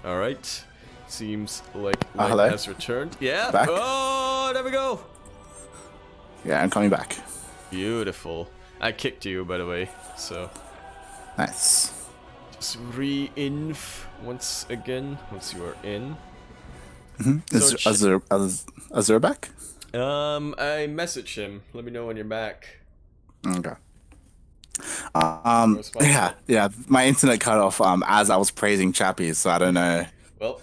All right. Seems like Light hello? has returned. Yeah. Back? Oh, there we go. Yeah, I'm coming back. Beautiful. I kicked you, by the way. So Nice. just re-inf once again. Once you are in. Is Azure back? I messaged him. Let me know when you're back. Okay. Responsible. Yeah. My internet cut off as I was praising Chappie, so I don't know. Well,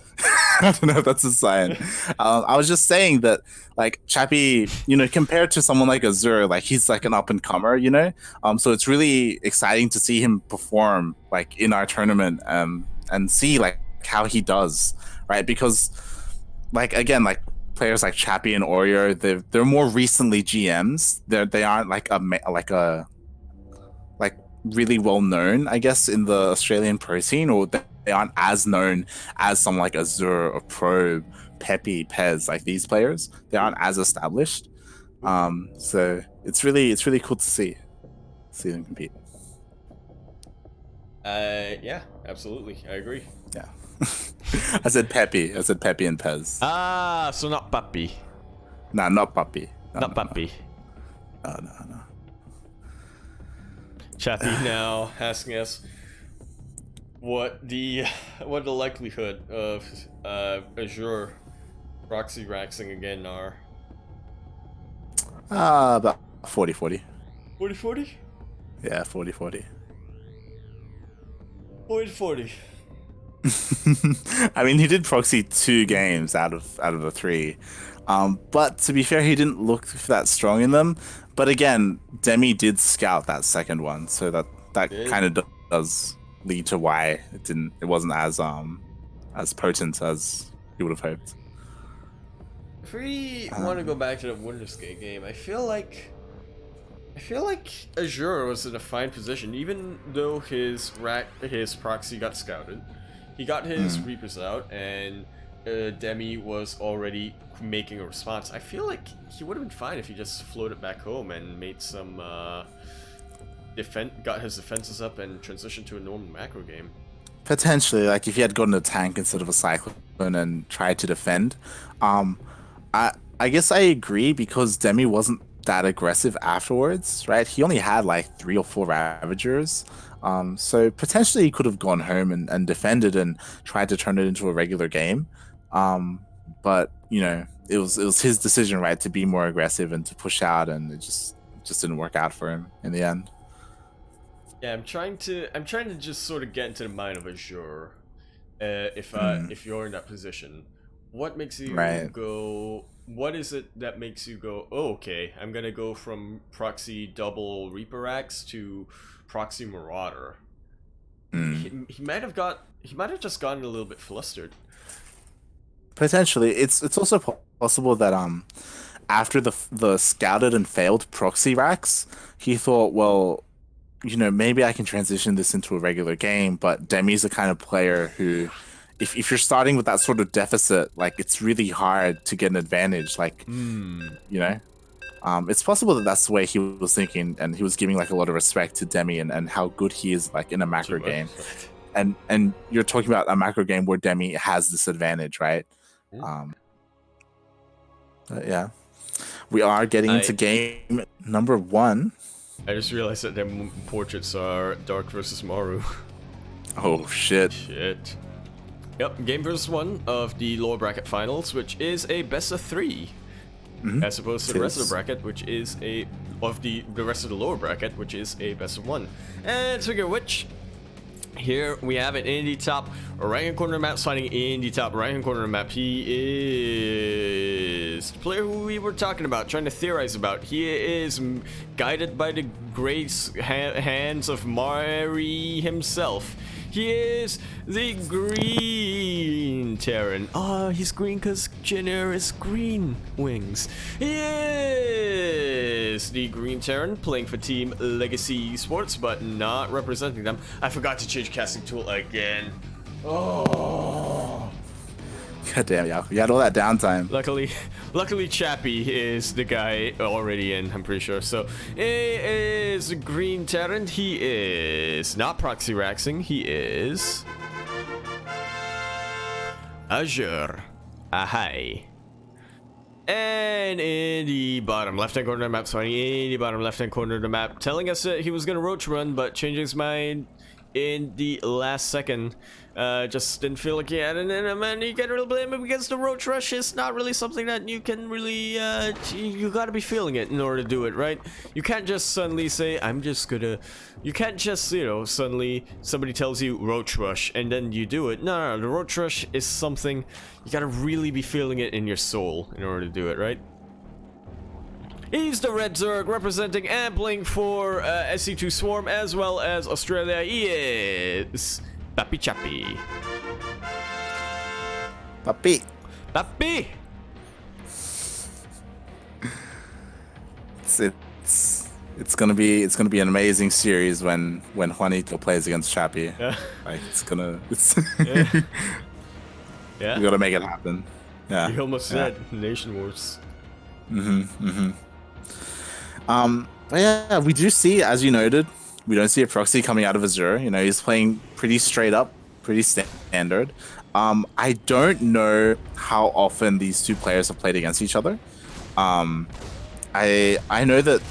I don't know if that's a sign. I was just saying that, like, Chappie, compared to someone like Azure, like, he's like an up and comer, so it's really exciting to see him perform, like, in our tournament, and see like how he does, right? Because, like, again, like, players like Chappie and Oreo, they're more recently GMs. They aren't like like really well known, I guess, in the Australian pro scene, or they aren't as known as some like Azure or Probe, Pepe, Pez, like these players. They aren't as established. So it's really cool to see them compete. yeah, absolutely. I agree. Yeah. I said Pepe and Pez. Ah, so not Puppy. Nah, not Puppy. Not Puppy. No. Chappie now asking us what the likelihood of Azure proxy raxing again are. About 40-40. 40-40? Yeah, 40-40. 40-40. I mean, he did proxy 2 games out of the 3, but to be fair, he didn't look that strong in them. But again, Demi did scout that second one, so that kind of does lead to why it wasn't as potent as he would have hoped. If we want to go back to the Wonderskate game, I feel like Azure was in a fine position, even though his proxy got scouted. He got his Reapers out, and Demi was already making a response. I feel like he would have been fine if he just floated back home and made some got his defenses up and transitioned to a normal macro game. Potentially, like if he had gotten a tank instead of a cyclone and tried to defend. I guess I agree, because Demi wasn't that aggressive afterwards, right? He only had like 3 or 4 Ravagers. So potentially he could have gone home and defended and tried to turn it into a regular game. But it was his decision, right, to be more aggressive and to push out, and it just didn't work out for him in the end. Yeah, I'm trying to just sort of get into the mind of Azure. If you're in that position, what makes you go? What is it that makes you go, oh, okay, I'm gonna go from proxy double Reaper Axe to proxy Marauder? He might have just gotten a little bit flustered. Potentially, it's also possible that after the scouted and failed proxy racks, he thought, well, maybe I can transition this into a regular game. But Demi's the kind of player who, if you're starting with that sort of deficit, like, it's really hard to get an advantage. Like, it's possible that that's the way he was thinking, and he was giving like a lot of respect to Demi and how good he is, like, in a macro game. And you're talking about a macro game where Demi has this advantage, right? Yeah, we are getting into game number 1. I just realized that their portraits are Dark versus Maru. Oh shit. Yep, game versus 1 of the lower bracket finals, which is a best of 3, as opposed to the rest of the bracket, which is the rest of the lower bracket, which is a best of 1. And speaking of which, here we have it in the top right-hand corner of the map, sliding in the top right-hand corner of the map. He is the player who we were talking about, trying to theorize about. He is guided by the grace hands of Mari himself. He is the Green Terran. Oh, he's green because Jenner is green wings. He is the Green Terran, playing for Team Legacy Esports, but not representing them. I forgot to change casting tool again. Oh. God damn, Yaku. You had all that downtime. Luckily, Chappie is the guy already in, I'm pretty sure. So, he is Green Terran. He is not proxy raxing. He is Azure. Ahai. And in the bottom left-hand corner of the map, sorry, in the bottom left-hand corner of the map, telling us that he was gonna roach run, but changing his mind in the last second. Just didn't feel like he had it in him, and you can't really blame him because the roach rush is not really something that you can really, you gotta be feeling it in order to do it, right? You can't just suddenly say, I'm just gonna, you can't just, you know, suddenly somebody tells you roach rush and then you do it. No, the roach rush is something you gotta really be feeling it in your soul in order to do it, right? He's the Red Zerg representing and playing for SC2 Swarm as well as Australia. He is Papi Chappy. Papi. Papi! It's gonna be an amazing series when Juanito plays against Chappy. Yeah. Like Yeah. Yeah. We gotta make it happen. Yeah. You almost said Nation Wars. But yeah, we do see, as you noted, we don't see a proxy coming out of Azure. You know, he's playing pretty straight up, pretty standard. I don't know how often these two players have played against each other. I know that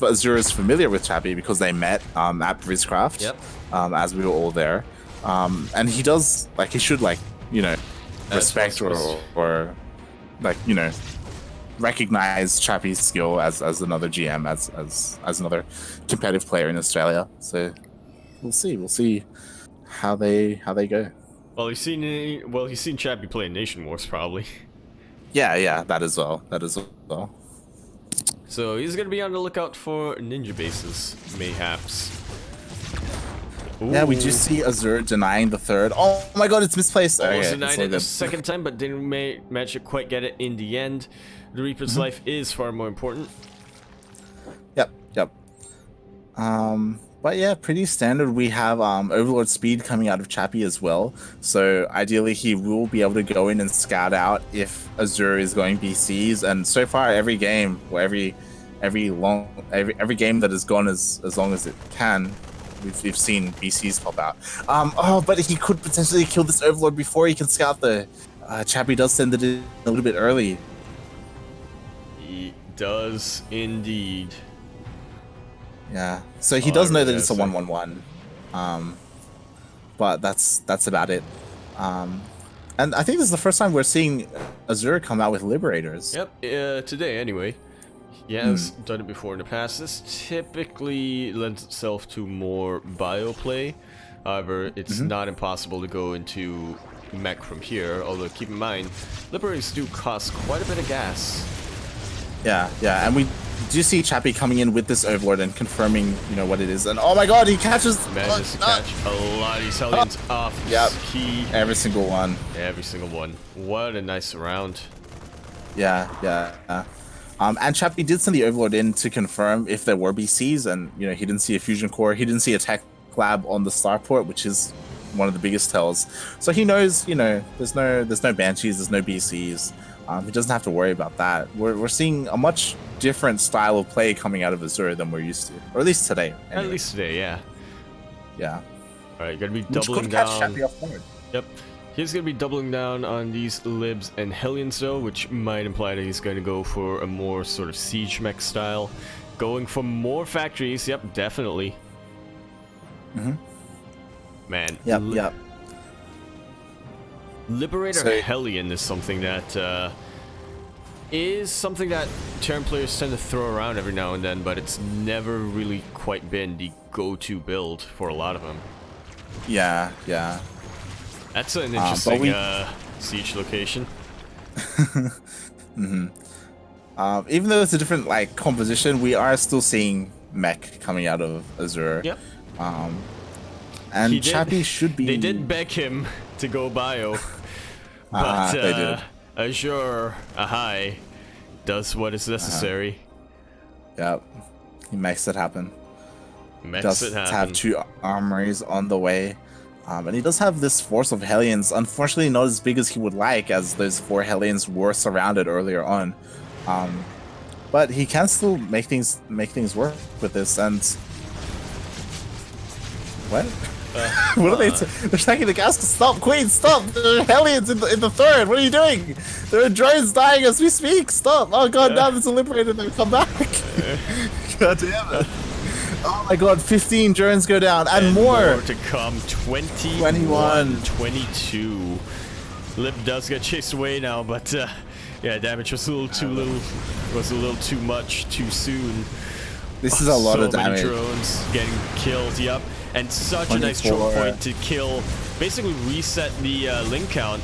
Azure is familiar with Chappy because they met at BrizCraft. Yep. As we were all there. And he does, like, he should, like, you know, respect or like, you know, recognize Chappy's skill as another GM, as another competitive player in Australia. So we'll see how they go. Well, he's seen Chappy play in Nation Wars probably. Yeah, that as well. So he's gonna be on the lookout for ninja bases, mayhaps. Ooh. Yeah, we do see Azure denying the third. Oh my god, it's misplaced. Almost Okay, denied it the second time, but didn't manage to quite get it in the end. The Reaper's life is far more important. Yep. But yeah, pretty standard. We have Overlord speed coming out of Chappy as well. So ideally, he will be able to go in and scout out if Azure is going BCs. And so far, every game, or every game that has gone as long as it can, we've seen BCs pop out. Oh, but he could potentially kill this Overlord before he can scout the. Chappy does send it in a little bit early. He does indeed. Yeah, so he does know that it's a 1-1-1, but that's about it. And I think this is the first time we're seeing Azure come out with Liberators. Yep, today anyway. He has done it before in the past. This typically lends itself to more bio play. However, it's not impossible to go into mech from here, although keep in mind, Liberators do cost quite a bit of gas. Yeah, and we do see Chappy coming in with this Overlord and confirming, you know, what it is. And oh my god, he catches... Manages to catch a lot of these Hellions off his key. Every single one. Every single one. What a nice round. Yeah. And Chappy did send the Overlord in to confirm if there were BCs, and, you know, he didn't see a fusion core. He didn't see a tech lab on the starport, which is one of the biggest tells. So he knows, you know, there's no Banshees, there's no BCs. He doesn't have to worry about that. We're seeing a much different style of play coming out of Azure than we're used to, or at least today. Anyway. At least today, yeah. Yeah. All right, gonna be Which doubling could down. Catch Chappy off guard. Yep. He's gonna be doubling down on these Libs and Hellions though, which might imply that he's gonna go for a more sort of siege mech style, going for more factories. Yep, definitely. Man. Yep. Liberator Hellion is something that Terran players tend to throw around every now and then, but it's never really quite been the go-to build for a lot of them. Yeah. That's an interesting siege location. Even though it's a different like composition, we are still seeing mech coming out of Azure. Yep. And Chappy should be. They did beg him to go bio, but they did. Azure, Ahai, does what is necessary. Yep, he makes it happen. Makes it happen. Have 2 armories on the way, and he does have this force of Hellions. Unfortunately, not as big as he would like, as those 4 Hellions were surrounded earlier on. But he can still make things work with this. And what? What are they? They're attacking the gas. Stop, Queen! Stop! There are Hellions in the third. What are you doing? There are drones dying as we speak. Stop! Oh god, now there's a liberator. They come back. God damn it! Oh my god, 15 drones go down and more to come. 21, 22. Lib does get chased away now, but yeah, damage was a little too much too soon. This is a lot of damage. So many drones getting killed. Yep, and such a nice choke point to kill. Basically reset the link count.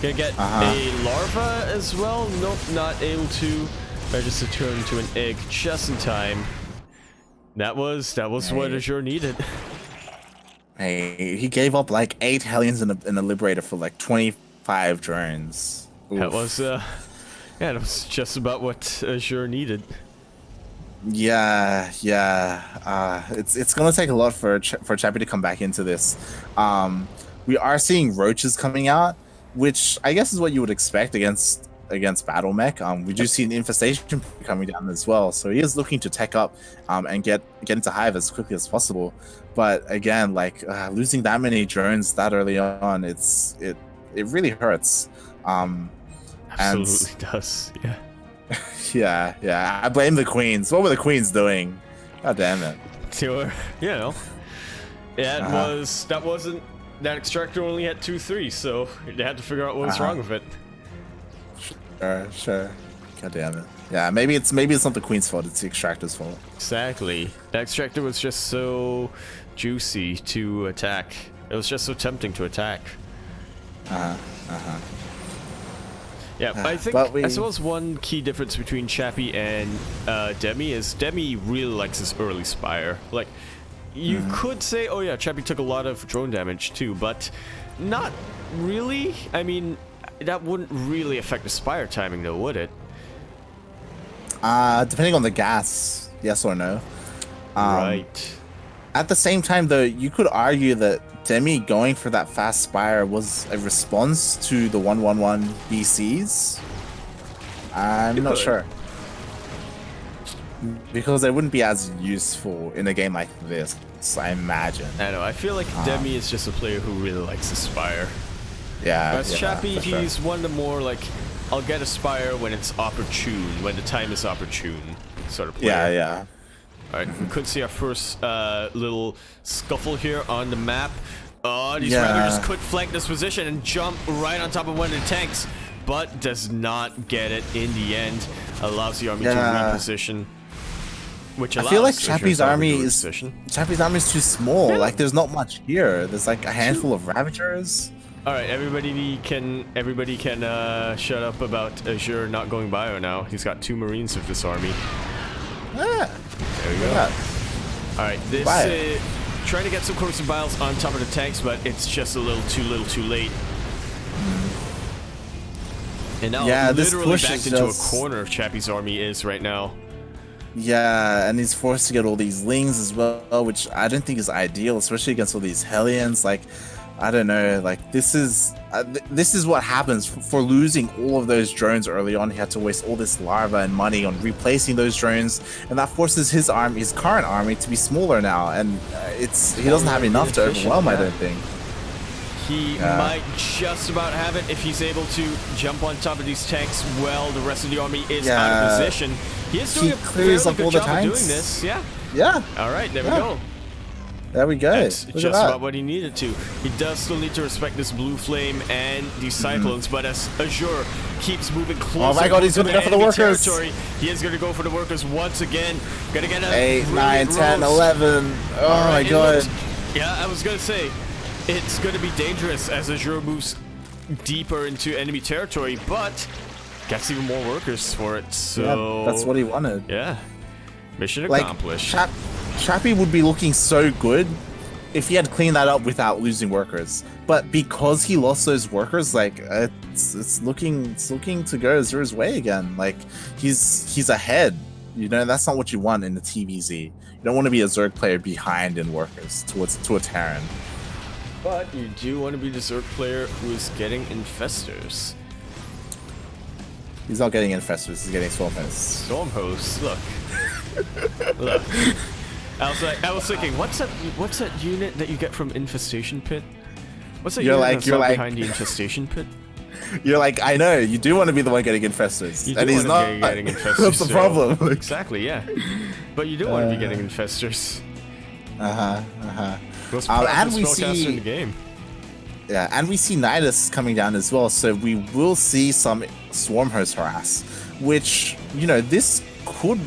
Gonna get a larva as well. Nope, not able to. I just to turn into an egg just in time. That was what Azure needed. Hey, he gave up like 8 Hellions in a Liberator for like 25 drones. Oof. That was yeah, that was just about what Azure needed. Yeah. It's gonna take a lot for Chappie to come back into this. We are seeing roaches coming out, which I guess is what you would expect against Battle Mech. We do see an infestation coming down as well, so he is looking to tech up and get into Hive as quickly as possible. But again, like losing that many drones that early on, it really hurts. Absolutely does. Yeah. yeah. I blame the Queens. What were the Queens doing? God damn it. Sure. You know, that extractor only had 2-3, so they had to figure out what was wrong with it. Sure. God damn it. Yeah, maybe it's not the Queen's fault, it's the extractor's fault. Exactly. The extractor was just so juicy to attack. It was just so tempting to attack. Yeah, I think I suppose one key difference between Chappie and Demi is Demi really likes his early Spire. Like, you could say, oh yeah, Chappie took a lot of drone damage too, but not really. I mean, that wouldn't really affect the Spire timing though, would it? Depending on the gas, yes or no. Right. At the same time though, you could argue that Demi going for that fast Spire was a response to the 111 BCs. I'm not sure. Because they wouldn't be as useful in a game like this, I imagine. I know, I feel like Demi is just a player who really likes Aspire. Yeah. Whereas Chappie, he's one of the more like, I'll get Aspire when it's opportune, when the time is opportune sort of player. Yeah. Alright, we could see our first little scuffle here on the map. Oh, these Ravagers could flank this position and jump right on top of one of the tanks, but does not get it in the end. Allows the army to reposition. Which allows I feel like Chappie's army is too small. Like there's not much here. There's like a handful of Ravagers. Alright, everybody can shut up about Azure not going bio now. He's got 2 Marines with this army. Yeah. There we go. Alright, this trying to get some corrosive biles on top of the tanks, but it's just a little too late. And now literally backed into a corner of Chappie's army is right now. Yeah, and he's forced to get all these Lings as well, which I don't think is ideal, especially against all these Hellions. Like, I don't know, like this is what happens for losing all of those drones early on. He had to waste all this larva and money on replacing those drones, and that forces his current army to be smaller now, and he doesn't have enough to overwhelm. I don't think he might just about have it if he's able to jump on top of these tanks while the rest of the army is out of position. He is doing a fairly good job of doing this. Yeah. All right, there we go. There we go. That's just about what he needed to. He does still need to respect this blue flame and these cyclones, but as Azure keeps moving closer, oh my god, he's gonna go for the workers. Territory, he is gonna go for the workers once again. Gonna get a 8, 9, 10, 11. Oh my god. Yeah, I was gonna say it's gonna be dangerous as Azure moves deeper into enemy territory, but gets even more workers for it. So that's what he wanted. Yeah, mission accomplished. Chappie would be looking so good if he had cleaned that up without losing workers. But because he lost those workers, like it's looking to go Azure's way again. Like he's ahead. You know, that's not what you want in the TVZ. You don't want to be a Zerg player behind in workers to a Terran. But you do want to be the Zerg player who is getting infestors. He's not getting infestors, he's getting storm hosts. Storm hosts, look. Look. I was thinking, what's that unit that you get from Infestation Pit? What's that You're unit like- that's you're not like- behind the Infestation Pit? You're like, I know, you do want to be the one getting infested. You do And he's wanna not. be getting infestors. That's the still. problem. Exactly, yeah. But you do want to be getting infestors. Most and powerful we spellcaster see- in the game. Yeah, and we see Nidus coming down as well, so we will see some Swarm Host harass, which, you know, this could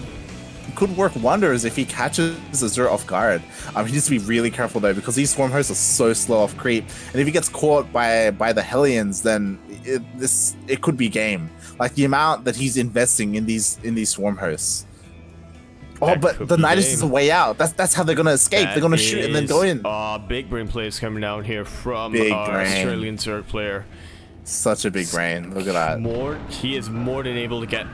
work wonders if he catches Azure off guard. He needs to be really careful though, because these Swarm Hosts are so slow off creep, and if he gets caught by the Hellions, then it could be game. Like the amount that he's investing in these Swarm Hosts. Oh, That but could the be Nidus game. is the way out. That's how they're gonna escape. They're gonna shoot and then go in. Big brain plays coming down here from Big our brain. Australian Zerg player. Such a big brain. Look at that. He is more than able to get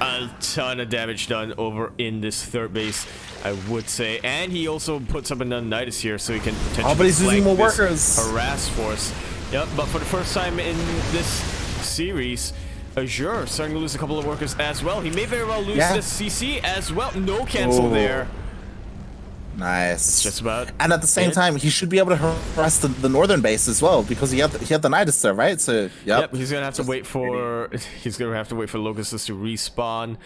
a ton of damage done over in this third base, I would say. And he also puts up another Nidus here, so he can potentially but he's losing flank more this workers. harass force. Yep, but for the first time in this series, Azure starting to lose a couple of workers as well. He may very well lose this CC as well. No cancel there. Nice. Just about. And at the same time, he should be able to harass the northern base as well, because he had the Nidus there, right? So Yep, he's gonna have to wait for Locusts to respawn.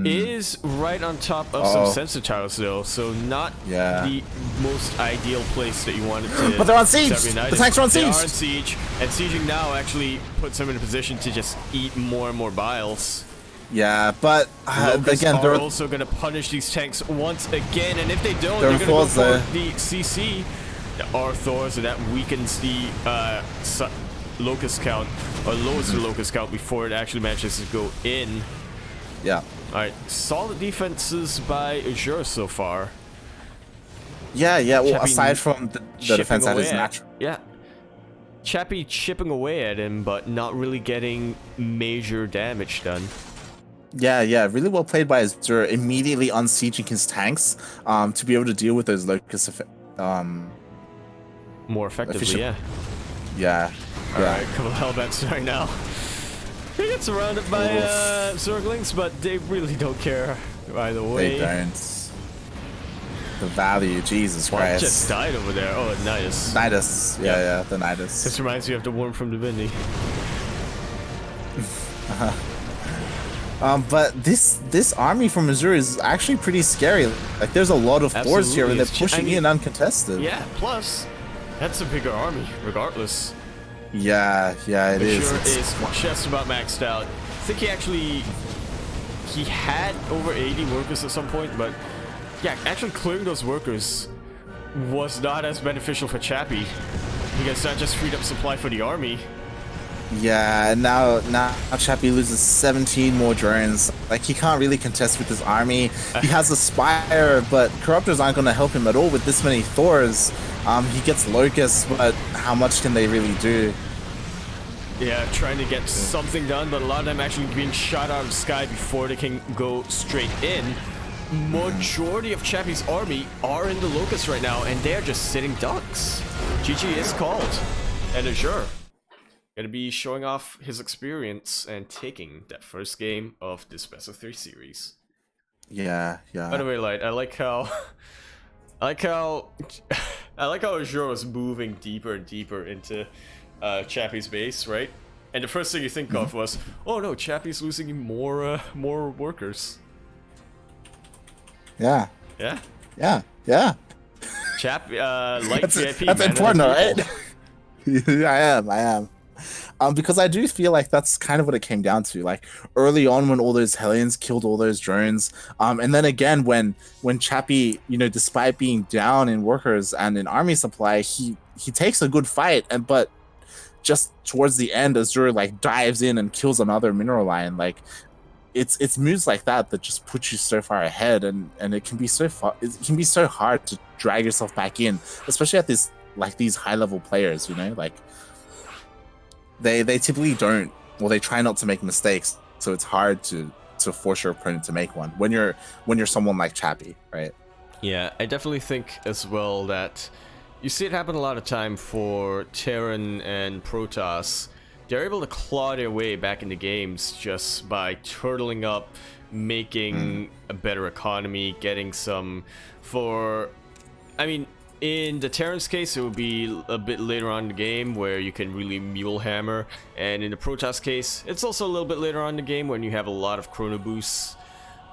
Is right on top of some sensor towers though, so not the most ideal place that you wanted to. But they're on siege. set your The Nidus. tanks are on siege. They are on siege, and sieging now actually puts him in a position to just eat more and more biles. Yeah, but Locusts again, are they're also going to punish these tanks once again, and if they don't, There they're are going to go Thors for there. the CC. There are Thors, so that weakens the Locust count, or lowers the Locust count before it actually manages to go in. yeah. Alright, solid defenses by Azure so far. Yeah. Well, Chappie aside from the defense that is natural. Yeah. Chappie chipping away at him, but not really getting major damage done. Yeah, really well played by Azure, immediately unsieging his tanks to be able to deal with those Locust More effectively, efficient. yeah. Alright, couple of Hellbats right now. He gets surrounded by Zerglings, but they really don't care either way. They don't. The value, Jesus What Christ. just died over there? Oh, Nidus. Nidus. Yeah, the Nidus. This reminds me of the worm from Divinity. But this army from Azure is actually pretty scary. Like, there's a lot of Thors here, and they're pushing in uncontested. Yeah, plus, that's a bigger army, regardless. Yeah, it is. Azure is just about maxed out. I think he had over 80 workers at some point, but yeah, actually clearing those workers was not as beneficial for Chappie, because that just freed up supply for the army. Yeah, and now Chappie loses 17 more drones. Like, he can't really contest with his army. He has a Spire, but Corruptors aren't going to help him at all with this many Thors. He gets Locusts, but how much can they really do? Yeah, trying to get something done, but a lot of them actually being shot out of the sky before they can go straight in. Majority of Chappie's army are in the Locusts right now, and they're just sitting ducks. GG is called. And Azure gonna be showing off his experience and taking that first game of this best of 3 series. Yeah. By the way, Light, I like how Azure was moving deeper and deeper into Chappie's base, right? And the first thing you think of was, oh no, Chappie's losing more workers. Yeah. Light VIP. That's man, important, other people. right? I am. Because I do feel like that's kind of what it came down to. Like, early on, when all those Hellions killed all those drones, and then again when Chappie, despite being down in workers and in army supply, he takes a good fight, but just towards the end, Azure like dives in and kills another mineral lion. Like, it's moves like that just put you so far ahead, and it can be so hard to drag yourself back in, especially at these high level players. Like, they typically don't, or they try not to make mistakes, so it's hard to force your opponent to make one when you're someone like Chappie, right? Yeah, I definitely think as well that you see it happen a lot of time for Terran and Protoss. they're able to claw their way back into games just by turtling up, making a better economy, getting some for... I mean, in the Terran's case, it would be a bit later on in the game where you can really mule hammer, and in the Protoss case, it's also a little bit later on in the game when you have a lot of chrono boosts.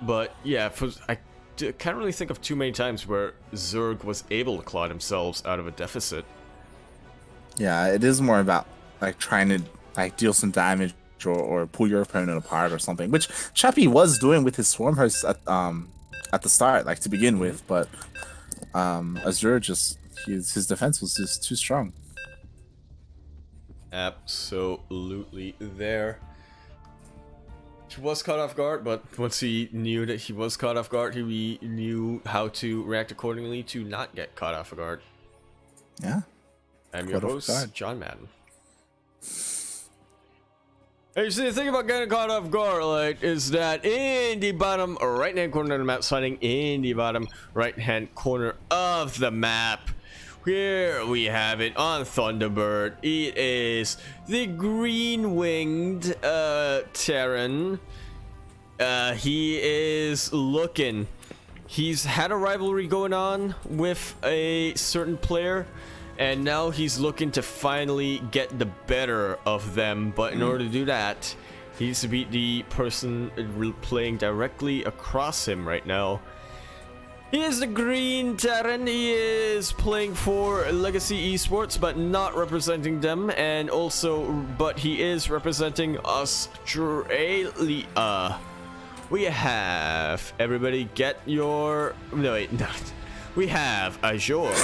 But yeah, I can't really think of too many times where Zerg was able to claw themselves out of a deficit. Yeah, it is more about like trying to like deal some damage or pull your opponent apart or something, which Chappie was doing with his Swarm Hosts at the start, like to begin with, but Azure just his defense was just too strong. Absolutely there. He was caught off guard, but once he knew that he was caught off guard, he knew how to react accordingly to not get caught off guard. Yeah. I'm your host, John Madden. Hey, you see, the thing about getting caught off guard, like, is that in the bottom right-hand corner of the map, starting in the bottom right-hand corner of the map, here we have it on Thunderbird. It is the green-winged Terran. He is looking. He's had a rivalry going on with a certain player, and now he's looking to finally get the better of them. But in order to do that, he needs to beat the person playing directly across him right now. He is the green Terran. He is playing for Legacy Esports, but not representing them, and also, but he is representing Australia. We have everybody get your we have Azure.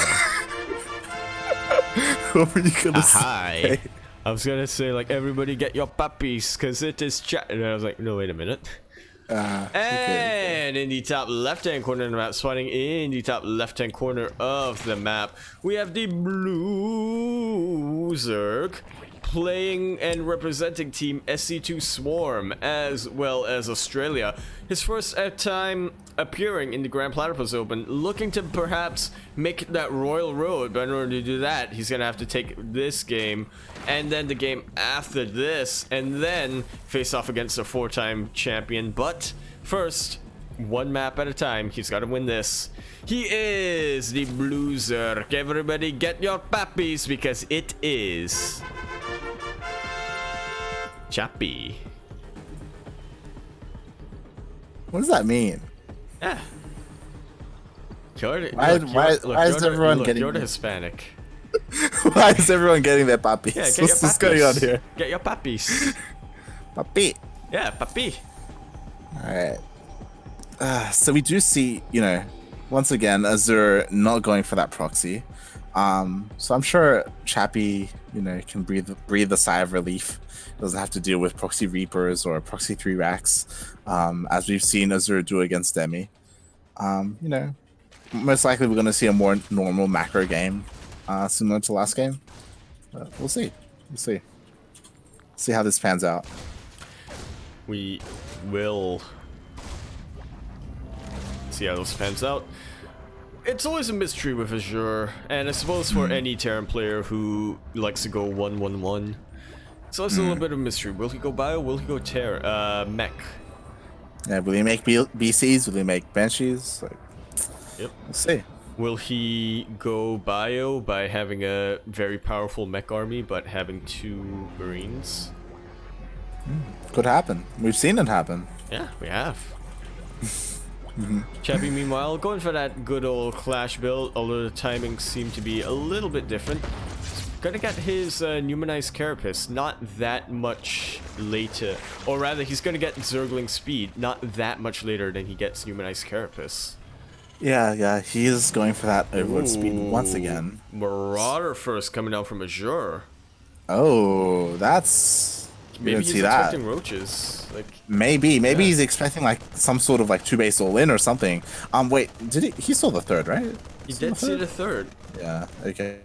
What were you gonna say? Hi. I was gonna say, like, everybody get your puppies, because it is chat. And I was like, no, wait a minute. And in the top left-hand corner of the map, spawning in the top left-hand corner of the map, we have the blue Zerg playing and representing team SC2 Swarm, as well as Australia. His first time appearing in the Grand Platypus Open, looking to perhaps make that royal road, but in order to do that, he's gonna have to take this game, and then the game after this, and then face off against a 4-time champion. But first, one map at a time, he's gotta win this. He is the blue Zerg. Everybody get your puppies, because it is Chappie. What does that mean? Yeah. Why is everyone getting... You're the Hispanic. Why is everyone getting their puppies? Yeah, What's going on here? Get your puppies. Puppy. Yeah, puppy. Alright. So we do see, once again, Azure not going for that proxy. So I'm sure Chappie, can breathe a sigh of relief. Doesn't have to deal with proxy Reapers or proxy 3 racks, as we've seen Azure do against Demi. Most likely we're going to see a more normal macro game, similar to last game. But we'll see. See how this pans out. We will see how this pans out. It's always a mystery with Azure, and I suppose for any Terran player who likes to go 1-1-1. So it's a little bit of a mystery. Will he go bio? Will he go mech? Yeah, will he make BCs? Will he make Banshees? Yep. We'll see. Will he go bio by having a very powerful mech army, but having 2 Marines? Could happen. We've seen it happen. Yeah, we have. Chappie, meanwhile, going for that good old Clash build, although the timing seemed to be a little bit different. Gonna get his Numanized Carapace not that much later, or rather he's gonna get Zergling Speed not that much later than he gets Numanized Carapace. Yeah, he is going for that Overload Speed once again. Marauder first coming down from Azure. Oh, that's... Maybe he's expecting roaches. Maybe he's expecting some sort of 2-base all-in or something. Wait, did he saw the third, right? He did see the third. Yeah, okay.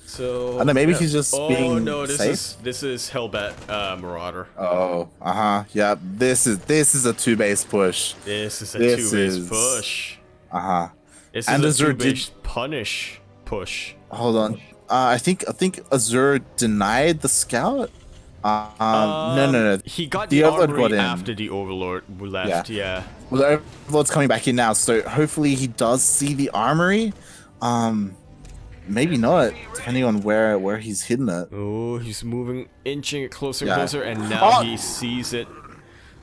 So I don't know, maybe he's just being Oh no, safe? this is Hellbat Marauder. Oh, yeah, this is a 2-base push. This is a 2-base push. This and is a Azure 2-base punish push. Hold on. I think Azure denied the scout. No. He got The the Overlord armory got in. after the Overlord left, yeah. Well, the Overlord's coming back in now, so hopefully he does see the armory. Maybe not, depending on where he's hidden it. Oh, he's moving, inching it closer and Yeah. closer, and now Oh! he sees it.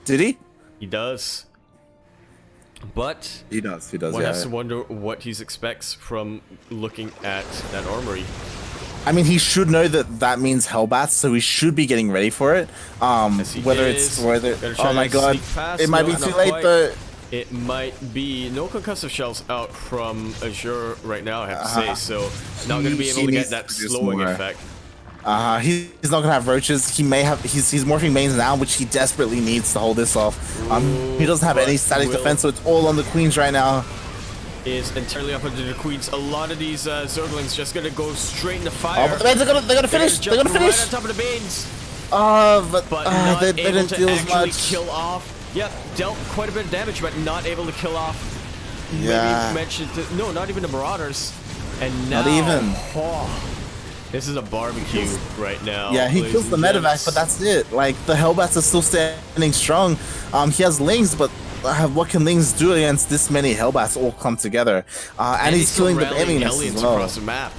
Did he? He does. But He does, one yeah. has to wonder what he expects from looking at that armory. I mean, he should know that that means Hellbats, so he should be getting ready for it. Whether oh my god, it might be too late though. It might be no concussive shells out from Azure right now, I have to say, so not going to be able to get that slowing effect. He's not gonna have roaches. He may have. He's morphing mains now, which he desperately needs to hold this off. He doesn't have any static defense, so it's all on the queens right now. Is entirely up into the queens. A lot of these Zerglings just gonna go straight into fire. Oh, but the Banes are gonna finish. They're gonna finish. Right on top of the Banes. But not they able didn't to deal as actually much. kill off. Yep, dealt quite a bit of damage, but not able to kill off. Yeah. Maybe mentioned no, not even the Marauders. And now, Not even. This is a barbecue right now. Yeah, he kills the medevac, but that's it. Like, the Hellbats are still standing strong. He has Lings, but what can Lings do against this many Hellbats all come together? And he's killing the Aliens as well. Across the map.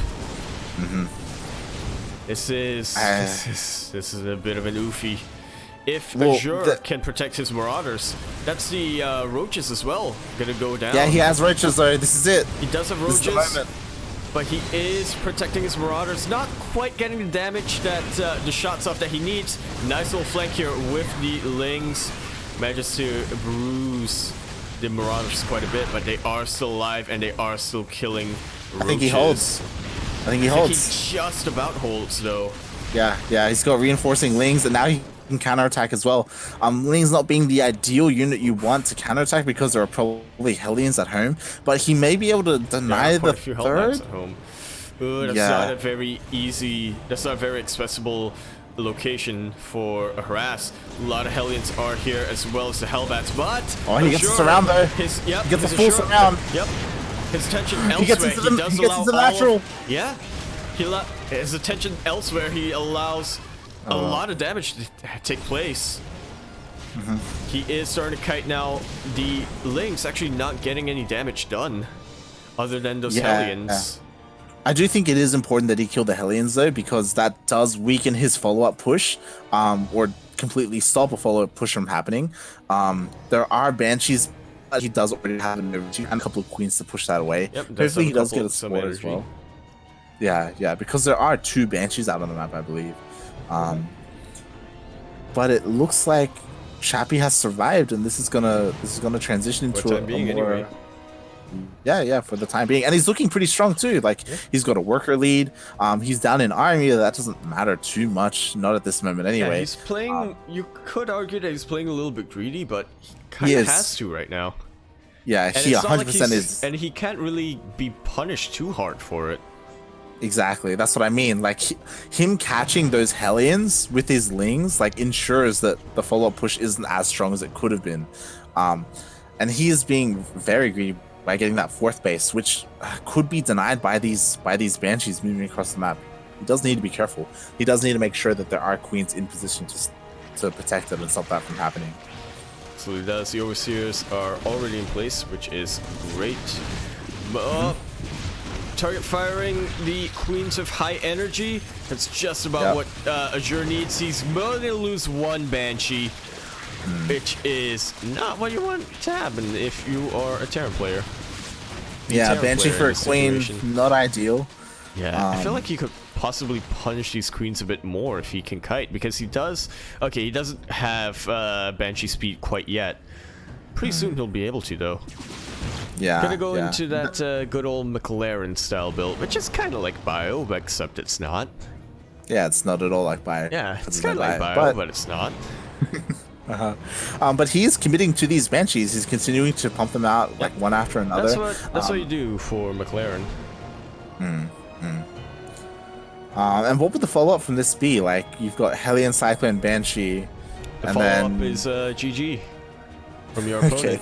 This is a bit of an oofy. If Azure can protect his Marauders, that's the Roaches as well gonna go down. Yeah, he has Roaches though. This is it. He does have Roaches. But he is protecting his Marauders, not quite getting the damage that the shots off that he needs. Nice little flank here with the Lings. Manages to bruise the Marauders quite a bit, but they are still alive and they are still killing Roaches. I think he holds. I think he just about holds though. Yeah, he's got reinforcing Lings, and now he can counterattack as well. Lings not being the ideal unit you want to counterattack because there are probably Hellions at home, but he may be able to deny the third. At home. Ooh, that's not a very easy, that's not a very accessible location for a harass. A lot of Hellions are here as well as the Hellbats, but he gets a surround though. He gets a full surround. Yep. His attention elsewhere. He gets into the natural. His attention elsewhere. He allows a lot of damage to take place. He is starting to kite now. The Lings actually not getting any damage done other than those Hellions. I do think it is important that he killed the Hellions though, because that does weaken his follow-up push, or completely stop a follow-up push from happening. There are Banshees, but he does already have an energy and a couple of Queens to push that away. Hopefully he does get a support as well. Yeah, because there are 2 Banshees out on the map, I believe. But it looks like Chappie has survived, and this is gonna transition into a more. Yeah, for the time being, and he's looking pretty strong too. Like he's got a worker lead. He's down in army. That doesn't matter too much, not at this moment anyway. Yeah, he's playing. You could argue that he's playing a little bit greedy, but he kind of has to right now. Yeah, he 100% is, and he can't really be punished too hard for it. Exactly, that's what I mean. Like him catching those Hellions with his Lings like ensures that the follow-up push isn't as strong as it could have been, and he is being very greedy by getting that 4th base, which could be denied by these Banshees moving across the map. He does need to be careful. He does need to make sure that there are Queens in position to protect it and stop that from happening. So he does. The Overseers are already in place, which is great. Target firing the Queens of High Energy. That's just about what Azure needs. He's going to lose 1 Banshee, which is not what you want to happen if you are a Terran player. Banshee for a Queen, not ideal. Yeah, I feel like he could possibly punish these Queens a bit more if he can kite, because he does. Okay, he doesn't have Banshee speed quite yet. Pretty soon he'll be able to, though. Yeah. Gonna go into that good old McLaren style build, which is kind of like Bio, except it's not. Yeah, it's not at all like Bio. Yeah, it's kind of like Bio, but it's not. But he's committing to these Banshees. He's continuing to pump them out like one after another. That's what you do for McLaren. And what would the follow-up from this be? Like, you've got Hellion, Cyclone, Banshee. The follow-up is GG from your opponent.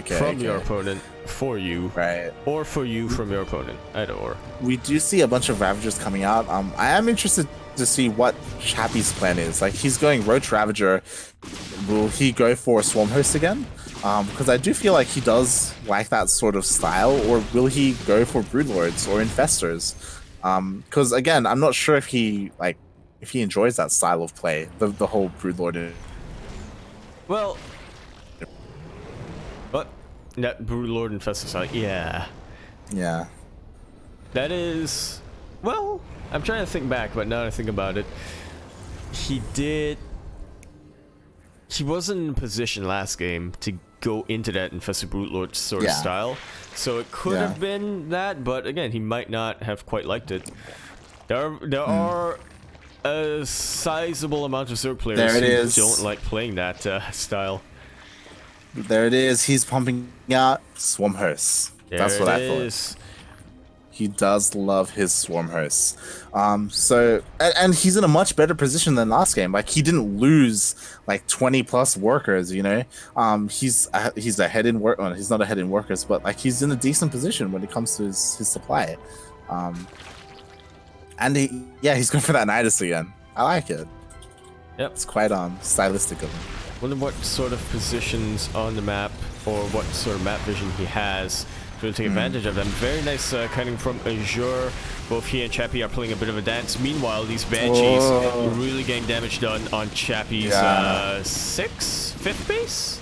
From your opponent for you. Right. Or for you from your opponent. Either or. We do see a bunch of Ravagers coming out. I am interested to see what Chappie's plan is. Like, he's going Roach Ravager. Will he go for Swarm Host again? Because I do feel like he does like that sort of style, or will he go for Broodlords or Infestors? Because again, I'm not sure if he enjoys that style of play, the whole Broodlord. Well, what? That Broodlord Infestor style, yeah. Yeah. That is, well, I'm trying to think back, but now that I think about it, he wasn't in a position last game to go into that Infested Broodlord sort of style, so it could have been that, but again, he might not have quite liked it. There are a sizable amount of Zerg players who don't like playing that style. There it is. He's pumping out Swarm Hosts. That's what I thought. He does love his Swarm Hosts. And he's in a much better position than last game. Like, he didn't lose like 20 plus workers, you know. He's ahead in work. Well, he's not ahead in workers, but like, he's in a decent position when it comes to his supply. And he's going for that Nidus again. I like it. Yep. It's quite stylistic of him. Wonder what sort of positions on the map, or what sort of map vision he has to take advantage of them. Very nice cutting from Azure. Both he and Chappie are playing a bit of a dance. Meanwhile, these Banshees really getting damage done on Chappie's fifth base?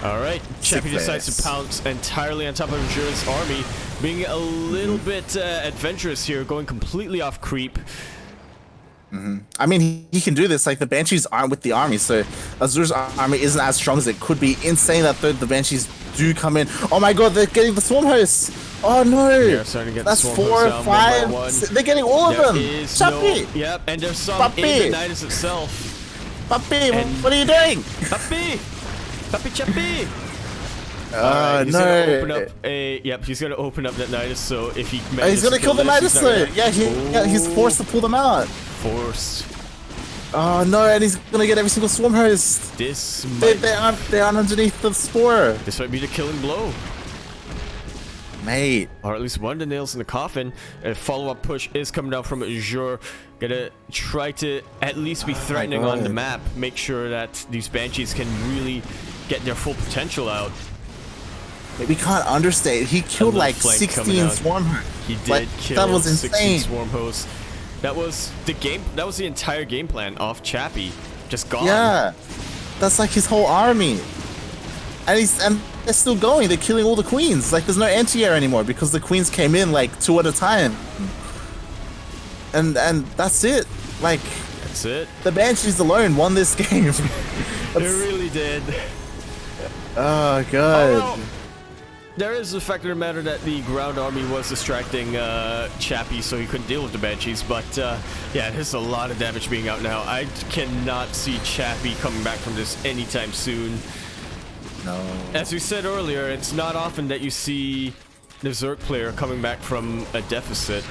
Alright, Chappie decides to pounce entirely on top of Azure's army, being a little bit adventurous here, going completely off creep. I mean, he can do this. Like, the Banshees aren't with the army, so Azure's army isn't as strong as it could be. Insane that the Banshees do come in. Oh my god, they're getting the Swarm Hosts. Oh no. They're starting to get That's the 4, 5. They're getting all of them. Chappie. Yep, and there's some in the Nidus itself. Puppy, what are you doing? Puppy Chappie. Right, he's gonna open up he's gonna open up that Nidus, so if he manages he's gonna kill the Nidus though. He's forced to pull them out. Forced. Oh no, and he's gonna get every single Swarm Host. They aren't underneath the spore. This might be the killing blow. Mate. Or at least one of the nails in the coffin. A follow-up push is coming down from Azure. Gonna try to at least be threatening on the map. Make sure that these Banshees can really get their full potential out. We can't understate. He killed like 16 Swarm Hosts. He did kill that was 16 Swarm Hosts. That was the game. That was the entire game plan off Chappie. Just gone. Yeah, that's like his whole army, and they're still going. They're killing all the queens. Like, there's no anti-air anymore because the queens came in like 2 at a time, and that's it. Like, that's it. The Banshees alone won this game. It really did. Oh god. Oh, no. There is the fact of the matter that the ground army was distracting Chappie, so he couldn't deal with the Banshees, but yeah, there's a lot of damage being out now. I cannot see Chappie coming back from this anytime soon. No. As we said earlier, it's not often that you see the Zerg player coming back from a deficit,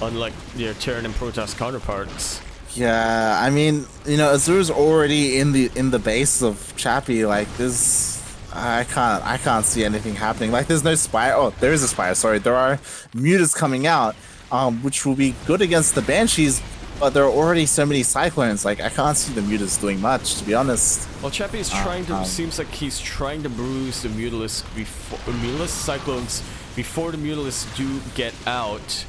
unlike their Terran and Protoss counterparts. Yeah, I mean, you know, Azure's already in the base of Chappie. Like, this, I can't see anything happening. Like, there's no Spire. Oh, there is a Spire. Sorry, there are Mutas coming out, which will be good against the Banshees. But there are already so many Cyclones. Like, I can't see the Mutas doing much, to be honest. Well, Chappie is trying to. Seems like he's trying to bruise the Mutalisk Cyclones before the Mutalisks do get out.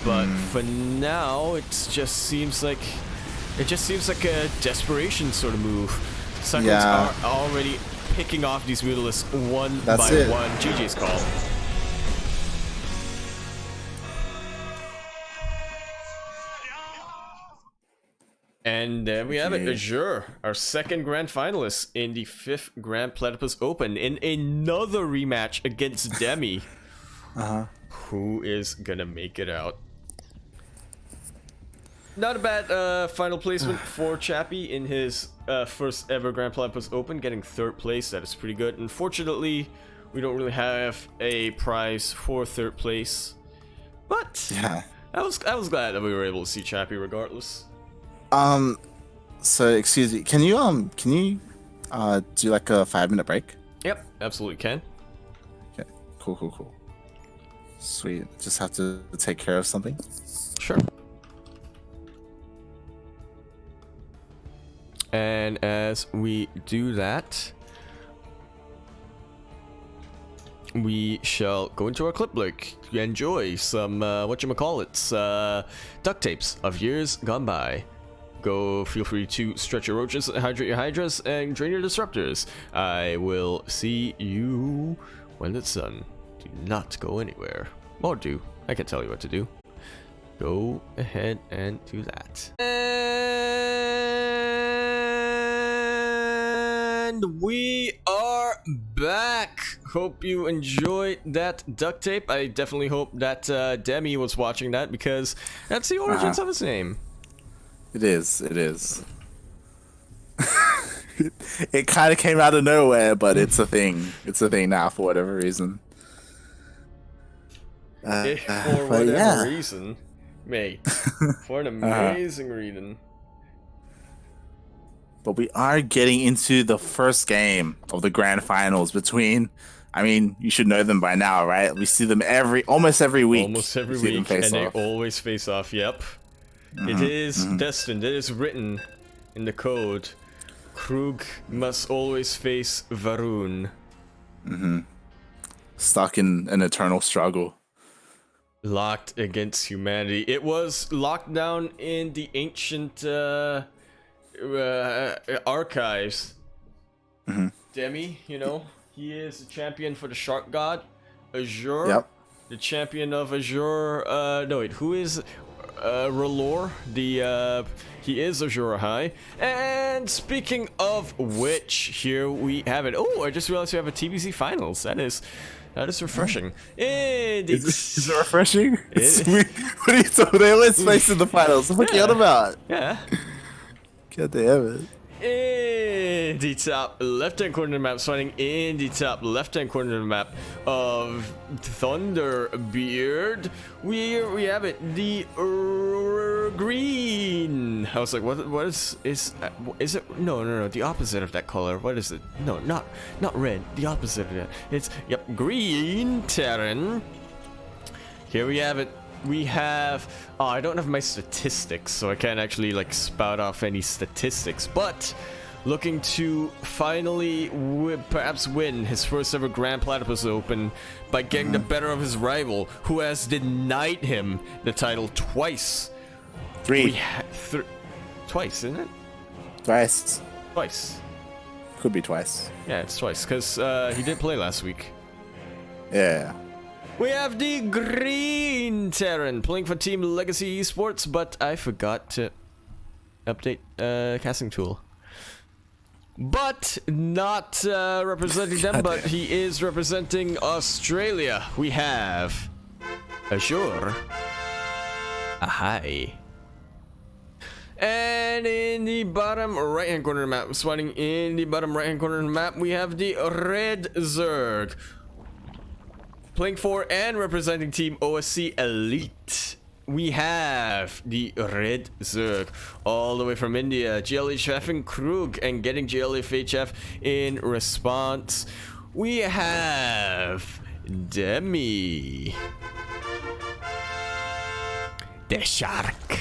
But for now, it just seems like a desperation sort of move. Cyclones are already picking off these Mutalisks one by one. GG's call. And there we have it. Azure, our second grand finalist in the 5th Grand Platypus Open, in another rematch against Demi. Who is gonna make it out? Not a bad final placement for Chappie in his first ever Grand Platypus Open, getting 3rd place. That is pretty good. Unfortunately, we don't really have a prize for 3rd place, but yeah, I was glad that we were able to see Chappie regardless. So excuse me, can you do like a 5-minute break? Yep, absolutely can. Okay, cool. Sweet. Just have to take care of something. Sure. And as we do that, we shall go into our clip break. Enjoy some, whatchamacallits, duct tapes of years gone by. Feel free to stretch your roaches, hydrate your hydras, and drain your disruptors. I will see you when it's done. Do not go anywhere. Or do. I can tell you what to do. Go ahead and do that. And we are back. Hope you enjoyed that duct tape. I definitely hope that Demi was watching that, because that's the origins of his name. It is. It is. It kind of came out of nowhere, but it's a thing. It's a thing now for whatever reason. For whatever reason, mate. For an amazing reason. But we are getting into the first game of the grand finals between, I mean, you should know them by now, right? We see them almost every week. Almost every week, and they always face off, yep. It is destined, it is written in the code. Krug must always face Varun. Stuck in an eternal struggle. Locked against humanity. It was locked down in the ancient archives. Demi, you know, he is a champion for the shark god. Azure, yep. The champion of Azure. No wait, who is R'hllor? He is Azure High. And speaking of which, here we have it. Oh, I just realized we have a TBC finals. That is refreshing. Is it refreshing? What are you talking? They always face in the finals. What are you on about? Yeah. God damn it. In the top left-hand corner of the map, fighting in the top left-hand corner of the map of Thunderbeard, we have it, the green. I was like, what is it? No, the opposite of that color. What is it? No, not red. The opposite of that. It's green Terran. Here we have it. We have, I don't have my statistics, so I can't actually like spout off any statistics, but looking to finally perhaps win his first ever Grand Platypus Open by getting the better of his rival, who has denied him the title twice. Twice, isn't it? Twice. Could be twice. Yeah, it's twice, because he did play last week. Yeah. We have the green Terran playing for Team Legacy Esports, but I forgot to update casting tool. But not representing them, but he is representing Australia. We have Azure. Ahai. And in the bottom right-hand corner of the map, spawning in the bottom right-hand corner of the map, we have the red Zerg. Playing for and representing Team OSC Elite, we have the Red Zerg, all the way from India, GLHF and Krug, and getting GLFHF in response, we have Demi. The Shark.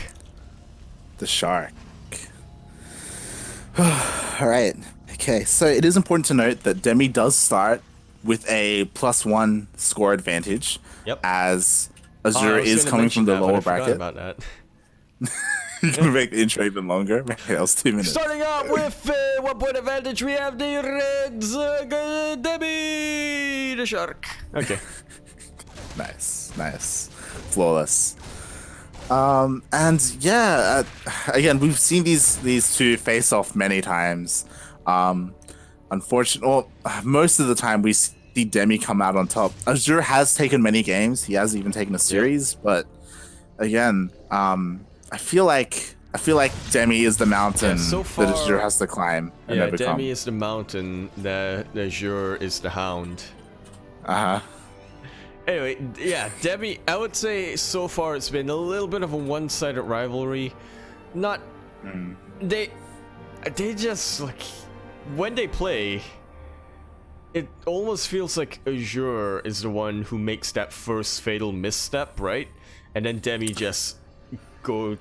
Alright, okay, so it is important to note that Demi does start with a +1 score advantage, as Azure is coming from the lower bracket. About that. You're gonna make the intro even longer? Okay, that was 2 minutes. Starting out with 1 point advantage, we have the Red Zerg, Demi the Shark. Okay. Nice. Flawless. And yeah, again, we've seen these two face off many times. Unfortunately, most of the time we see Demi come out on top. Azure has taken many games. He has even taken a series, but again, I feel like Demi is the mountain so far, that Azure has to climb and overcome. Demi is the mountain, that Azure is the hound. Anyway, yeah, Demi, I would say so far it's been a little bit of a one-sided rivalry. Not they just like, when they play, it almost feels like Azure is the one who makes that first fatal misstep, right? And then Demi just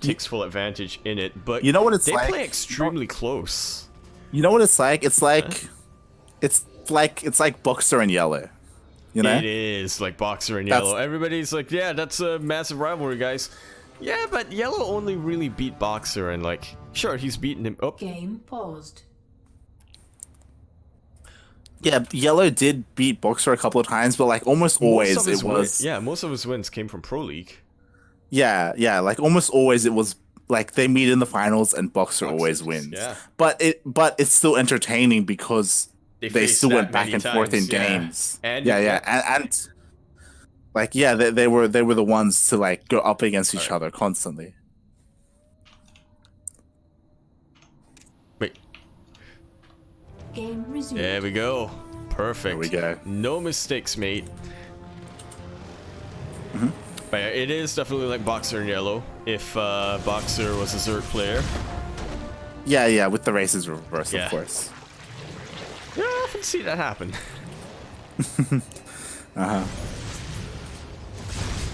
takes full advantage in it, but you know what it's they like? play extremely close. You know what it's like? It's like Boxer and Yellow. You know? It is like Boxer and Yellow. Everybody's like, yeah, that's a massive rivalry, guys. Yeah, but Yellow only really beat Boxer, and like, sure, he's beaten him. Oh, Game paused. Yeah, Yellow did beat Boxer a couple of times, but like almost always it was. Yeah, most of his wins came from Pro League. Yeah, like almost always it was like they meet in the finals and Boxer always wins. Yeah. But it's still entertaining because they still went back and forth in games. And and like they were the ones to like go up against each other constantly. Wait. Game resumed. There we go. Perfect. There we go. No mistakes, mate. But yeah, it is definitely like Boxer and Yellow. If Boxer was a Zerg player. Yeah, with the races reversed, of course. Yeah, I often see that happen.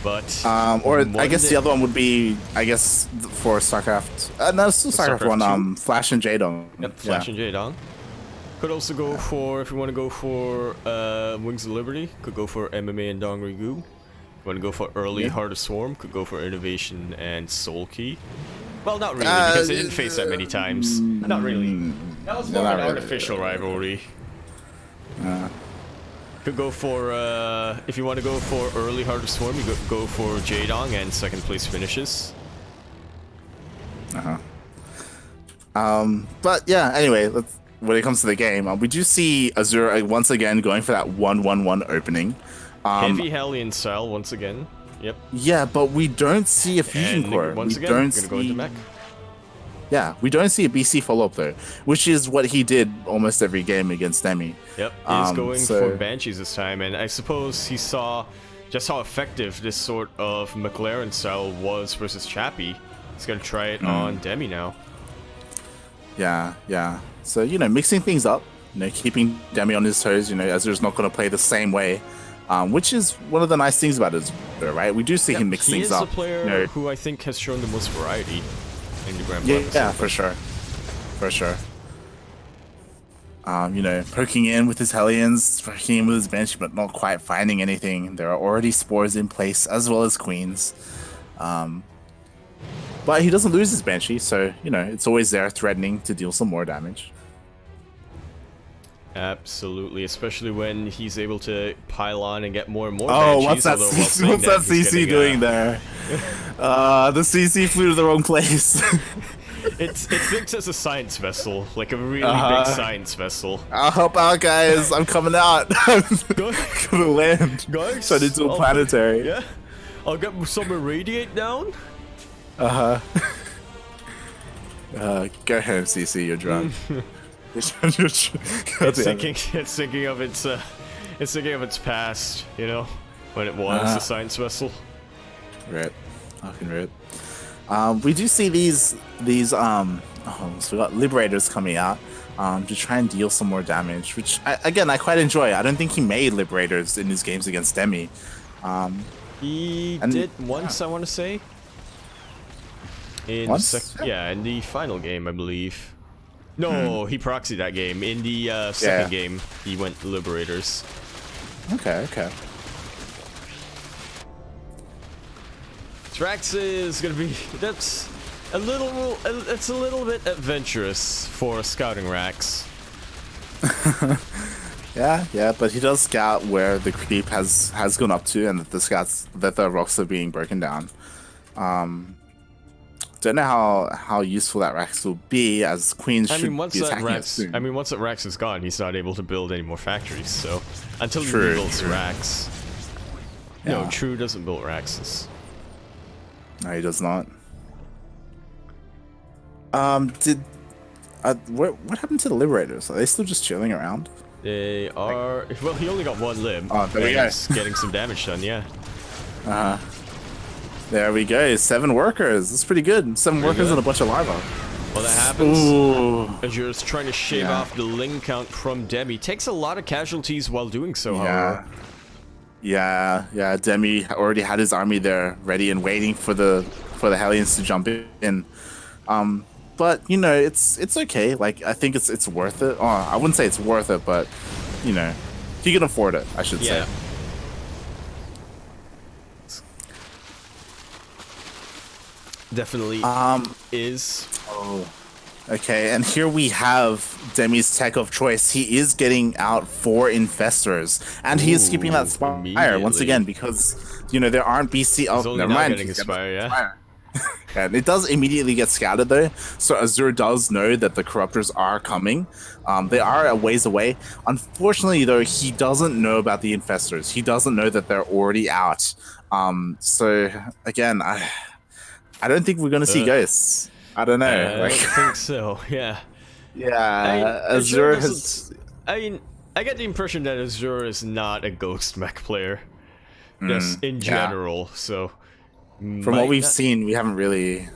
But or I guess the other one would be, I guess, for StarCraft. No, it's still StarCraft one. Flash and Jaedong. Yep, Flash and Jaedong. Could also go for, if you want to go for Wings of Liberty, could go for MMA and Dongrigu. If you want to go for early Heart of Swarm, could go for Innovation and Soul Key. Well, not really, because they didn't face that many times. Not really. That was more of an artificial rivalry. Could go for, if you want to go for early Heart of Swarm, you go for Jaedong and second place finishes. But yeah, anyway, when it comes to the game, we do see Azure once again going for that 1-1-1 opening. Heavy Hellion style once again. Yep. Yeah, but we don't see a fusion core. Once we again, don't gonna go into mech. Yeah, we don't see a BC follow-up though, which is what he did almost every game against Demi. Yep, he's going for Banshees this time, and I suppose he saw just how effective this sort of McLaren style was versus Chappie. He's gonna try it on Demi now. Yeah. So, you know, mixing things up, you know, keeping Demi on his toes, you know, Azure's not going to play the same way, which is one of the nice things about Azure, right? We do see him mix things up. He is a player you know, who I think has shown the most variety in the Grand Platypus. Yeah, for sure. You know, poking in with his Hellions, poking in with his Banshee, but not quite finding anything. There are already spores in place, as well as queens. But he doesn't lose his Banshee, so, you know, it's always there threatening to deal some more damage. Absolutely, especially when he's able to pile on and get more and more Banshees. What's that CC doing there? The CC flew to the wrong place. It thinks as a science vessel, like a really big science vessel. I'll help out, guys. I'm coming out. I'm gonna land. Guys, turn into a planetary. Yeah, I'll get some irradiate down. Go home, CC. You're drunk. It's thinking of its past, you know, when it was a science vessel. Right, fucking right. We do see these so we got Liberators coming out to try and deal some more damage, which I quite enjoy. I don't think he made Liberators in his games against Demi. He did once, I want to say. In the final game, I believe. No, he proxied that game. In the second game, he went Liberators. Okay. Trax is gonna be it's a little bit adventurous for scouting Rax. yeah, but he does scout where the creep has gone up to, and that the rocks are being broken down. Don't know how useful that Rax will be, as Queens should be attacking us soon. I mean, once that Rax is gone, he's not able to build any more factories. So until he builds Rax, no, True doesn't build Raxes. No, he does not. What happened to the Liberators? Are they still just chilling around? They are. Well, he only got one limb. Oh, there we go. He's getting some damage done. Yeah. There we go. 7 workers. That's pretty good. 7 workers and a bunch of larvae. Well, that happens. Azure's trying to shave off the Ling count from Demi. Takes a lot of casualties while doing so, however. Yeah. Demi already had his army there, ready and waiting for the for the Hellions to jump in. But you know, it's okay. Like I think it's worth it. Oh, I wouldn't say it's worth it, but you know, he can afford it, I should say. Definitely is. Oh, okay. And here we have Demi's tech of choice. He is getting out 4 infestors, and he is skipping that spire once again because you know there aren't BC. Oh, never mind. Getting a spire, yeah. And it does immediately get scouted though, so Azure does know that the corruptors are coming. They are a ways away. Unfortunately though, he doesn't know about the infestors. He doesn't know that they're already out. So again, I don't think we're gonna see ghosts. I don't know. I don't think so. Yeah. Yeah. Azure has. I mean, I get the impression that Azure is not a ghost mech player, just in general. So. From what we've seen, we haven't really,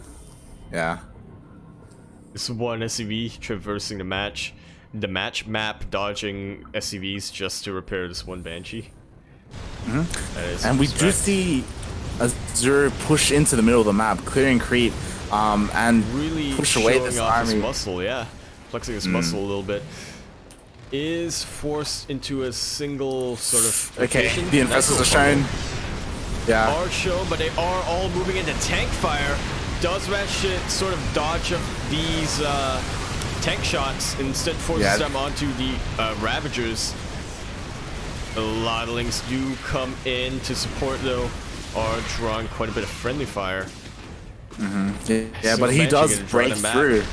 This one SCV traversing the match map, dodging SCVs just to repair this one Banshee. And we do see Azure push into the middle of the map, clearing creep, and really push away this off army. His muscle, flexing his muscle a little bit. Is forced into a single sort of location. Okay, the infestors are shown. Yeah. Are shown, but they are all moving into tank fire. Does Ratchet sort of dodge of these tank shots, instead forces them onto the Ravagers. The Lotlings do come in to support though, are drawing quite a bit of friendly fire. Yeah, but he does break through.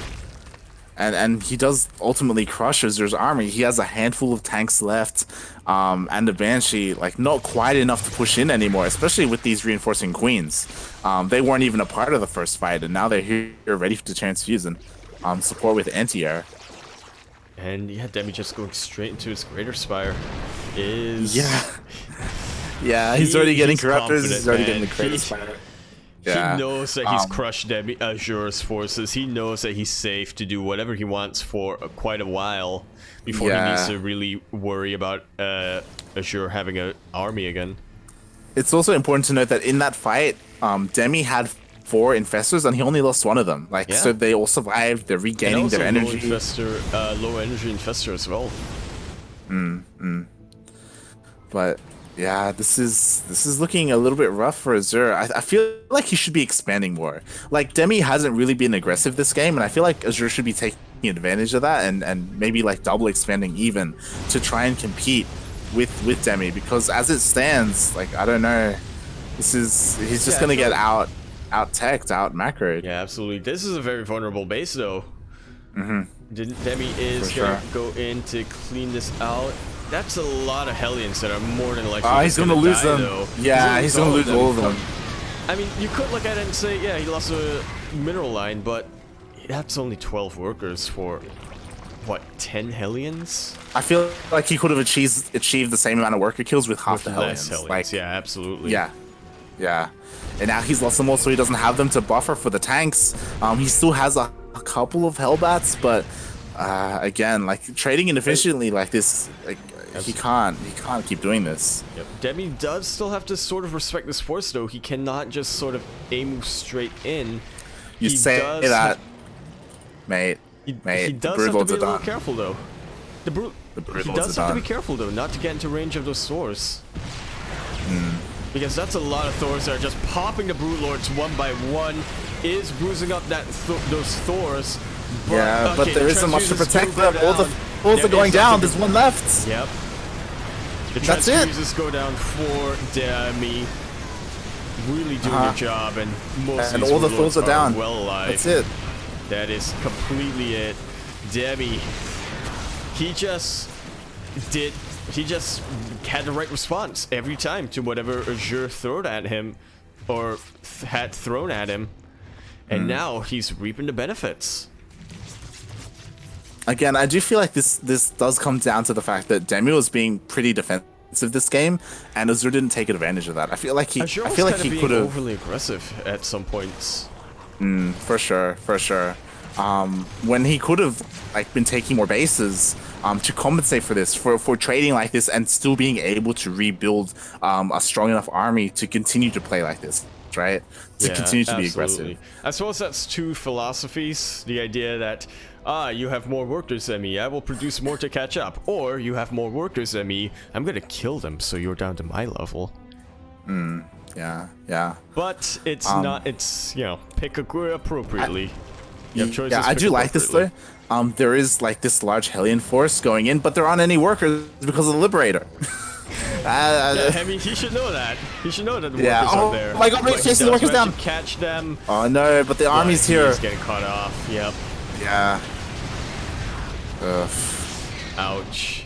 And he does ultimately crush Azure's army. He has a handful of tanks left, and the Banshee, like, not quite enough to push in anymore, especially with these reinforcing queens. They weren't even a part of the first fight, and now they're here ready to transfuse and support with anti-air. And yeah, Demi just going straight into his Greater Spire is... Yeah, he's already getting Corruptors, he's already getting the Greater Spire. Yeah. He knows that he's crushed Azure's forces. He knows that he's safe to do whatever he wants for quite a while before he needs to really worry about Azure having an army again. It's also important to note that in that fight, Demi had 4 infestors and he only lost 1 of them. So they all survived. They're regaining their energy. Low energy infestor as well. But yeah, this is looking a little bit rough for Azure. I feel like he should be expanding more. Like, Demi hasn't really been aggressive this game, and I feel like Azure should be taking advantage of that and maybe like double expanding even to try and compete with Demi, because as it stands, like, I don't know, he's just gonna get out teched, out macroed. Yeah, absolutely. This is a very vulnerable base though. Demi is gonna go in to clean this out. That's a lot of Hellions that are more than likely he's gonna lose them. Though. Yeah, he's gonna lose all of them. I mean, you could look at it and say, yeah, he lost a mineral line, but that's only 12 workers for, what, 10 Hellions? I feel like he could have achieved the same amount of worker kills with half the Hellions. Like, yeah, absolutely. Yeah. And now he's lost them all, so he doesn't have them to buffer for the tanks. He still has a couple of Hellbats, but again, like, trading inefficiently like this, like, he can't keep doing this. Yep. Demi does still have to sort of respect this force though. He cannot just sort of aim straight in. You say that, mate. He does have to be a little careful though. He does have to be careful though, not to get into range of those Thors. Because that's a lot of Thors that are just popping the Brute Lords one by one. Is bruising up those Thors. But there isn't much to protect them. All the Thors are going down. There's one left. Yep. The transfuses go down for Demi. Really doing your job, and most of these all the Thors are down. Well alive. That's it. That is completely it. Demi. He just had the right response every time to whatever Azure thrown at him, or had thrown at him, and now he's reaping the benefits. Again, I do feel like this does come down to the fact that Demi was being pretty defensive this game, and Azure didn't take advantage of that. I feel like he could have overly aggressive at some points. For sure. When he could have like been taking more bases to compensate for this, for trading like this and still being able to rebuild a strong enough army to continue to play like this. correct, right? To continue to be aggressive. I suppose that's two philosophies. The idea that, you have more workers than me, I will produce more to catch up. Or, you have more workers than me, I'm gonna kill them so you're down to my level. Yeah. But it's not, it's, you know, pick appropriately. You have choices, I do like this though. There is like this large Hellion force going in, but there aren't any workers because of the Liberator. Yeah, I mean, he should know that. He should know that the workers are there. Oh my god, we're chasing the workers down! Catch them. Oh no, but the army's here. He's getting caught off, yep. Yeah. Ugh. Ouch.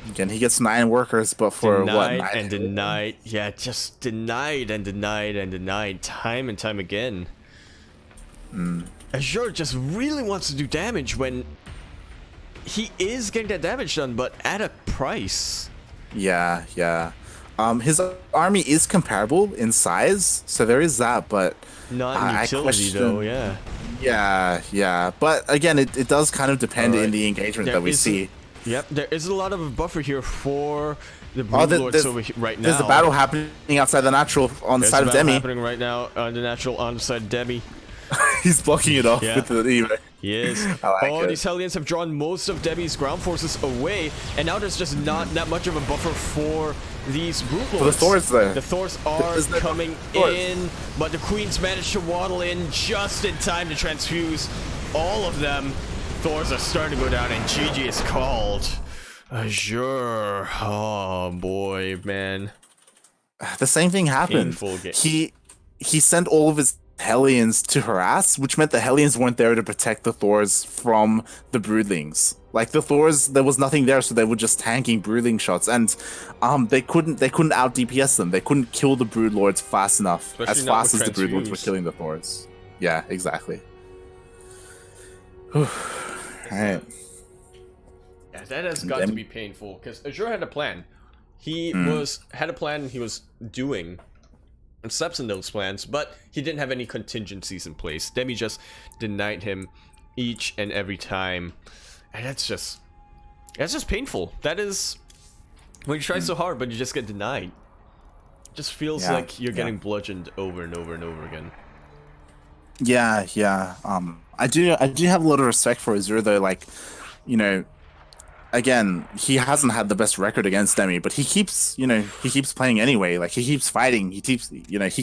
Again, he gets 9 workers, but for denied what? and denied. Yeah, just denied and denied and denied time and time again. Azure just really wants to do damage when he is getting that damage done, but at a price. Yeah. His army is comparable in size, so there is that, but not in utility though, yeah. Yeah. But again, it does kind of depend in the engagement that we see. Yep, there is a lot of a buffer here for the Brood Lords over here right now. There's a battle happening outside the natural on the side of Demi. Happening right now on the natural on the side of Demi. He's blocking it off with the evac. He is. These Hellions have drawn most of Demi's ground forces away, and now there's just not that much of a buffer for these Brood Lords. For the Thors there. The Thors are coming in, but the Queens managed to waddle in just in time to transfuse all of them. Thors are starting to go down, and GG is called. Azure. Oh boy, man. The same thing happened. He sent all of his Hellions to harass, which meant the Hellions weren't there to protect the Thors from the Broodlings. Like the Thors, there was nothing there, so they were just tanking Broodling shots, and they couldn't out DPS them. They couldn't kill the Brood Lords fast enough, as fast as the Brood Lords were killing the Thors. Yeah, exactly. Alright. Yeah, that has got to be painful, because Azure had a plan. He had a plan he was doing and steps in those plans, but he didn't have any contingencies in place. Demi just denied him each and every time. And that's just painful. That is when you try so hard but you just get denied. It just feels like you're getting bludgeoned over and over and over again. Yeah. I do have a lot of respect for Azure though, like, you know, again, he hasn't had the best record against Demi, but he keeps playing anyway. Like, he keeps fighting. He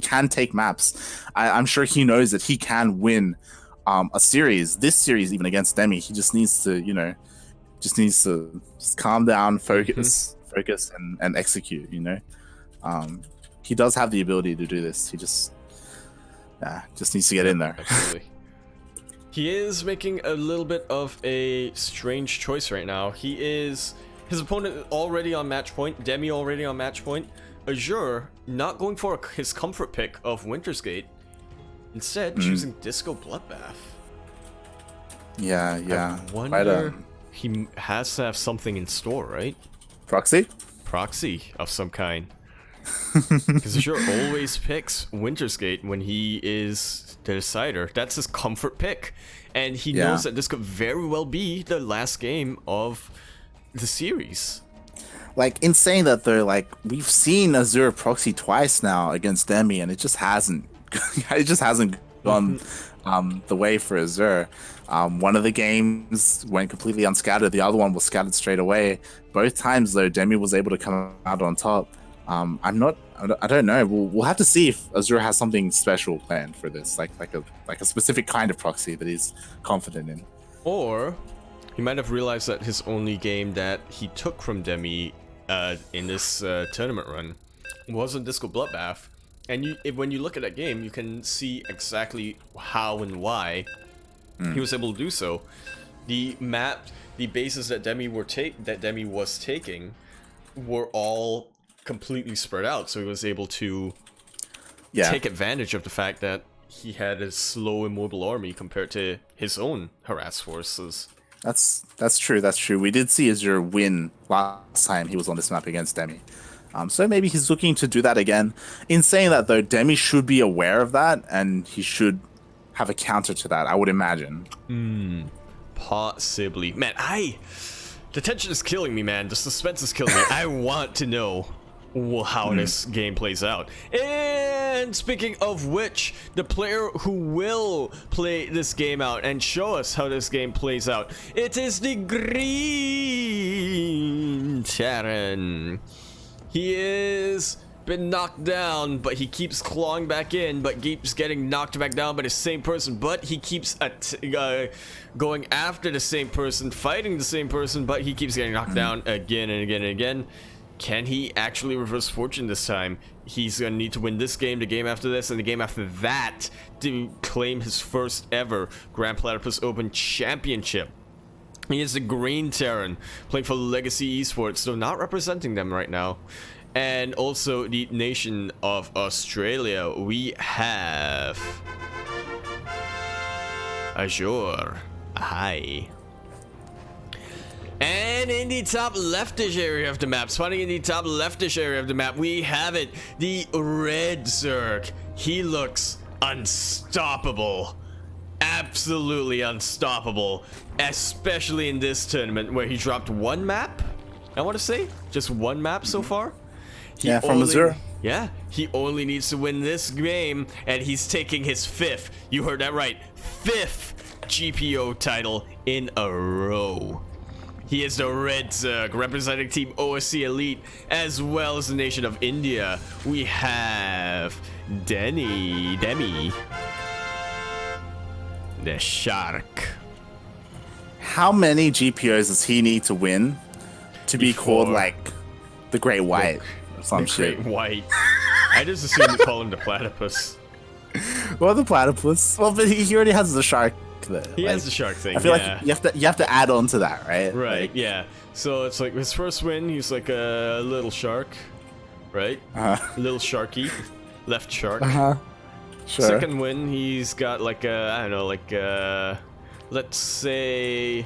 can take maps. I'm sure he knows that he can win a series. This series, even against Demi, he just needs to, just calm down, focus, and execute. He does have the ability to do this. He just needs to get in there. Absolutely. He is making a little bit of a strange choice right now. His opponent already on match point, Demi already on match point, Azure not going for his comfort pick of Winter's Gate, instead choosing Disco Bloodbath. Yeah. I wonder, he has to have something in store, right? Proxy of some kind. Because Azure always picks Winter's Gate when he is the decider. That's his comfort pick. And he knows that this could very well be the last game of the series. Like, in saying that though, like, we've seen Azure proxy twice now against Demi, and it just hasn't gone the way for Azure. One of the games went completely unscattered. The other one was scattered straight away. Both times though, Demi was able to come out on top. I don't know. We'll have to see if Azure has something special planned for this, like a specific kind of proxy that he's confident in. Or he might have realized that his only game that he took from Demi in this tournament run wasn't Disco Bloodbath. And when you look at that game, you can see exactly how and why he was able to do so. The bases that Demi was taking were all completely spread out, so he was able to take advantage of the fact that he had a slow, immobile army compared to his own harass forces. That's true. We did see Azure win last time he was on this map against Demi. So maybe he's looking to do that again. In saying that though, Demi should be aware of that, and he should have a counter to that, I would imagine. Possibly. Man, the tension is killing me, man. The suspense is killing me. I want to know how this game plays out. And And speaking of which, the player who will play this game out and show us how this game plays out, it is the Green Terran. He is been knocked down, but he keeps clawing back in, but keeps getting knocked back down by the same person, but he keeps going after the same person, fighting the same person, but he keeps getting knocked down again and again and again. Can he actually reverse fortune this time? He's gonna need to win this game, the game after this, and the game after that to claim his first ever Grand Platypus Open Championship. He is the Green Terran, playing for Legacy Esports, so not representing them right now. And also the nation of Australia, we have Azure. Hi. And in the top leftish area of the map, spawning in the top leftish area of the map, we have it, the Red Zerg. He looks unstoppable. Absolutely unstoppable. Especially in this tournament where he dropped one map, I want to say. Just one map so far. From Azure. Yeah, he only needs to win this game, and he's taking his 5th, you heard that right, 5th GPO title in a row. He is the Red Zerg, representing Team OSC Elite, as well as the nation of India. We have Demi, the Shark. How many GPOs does he need to win to be called like the Great White? Some shit. Great White. I just assumed to call him the Platypus. Well, the Platypus. Well, but he already has the shark. He has the shark thing. I feel like you have to add on to that, right? Right. Like, yeah. So it's like his first win, he's like a little shark, right? Little sharky, left shark. Sure. Second win, he's got like a, I don't know, like let's say.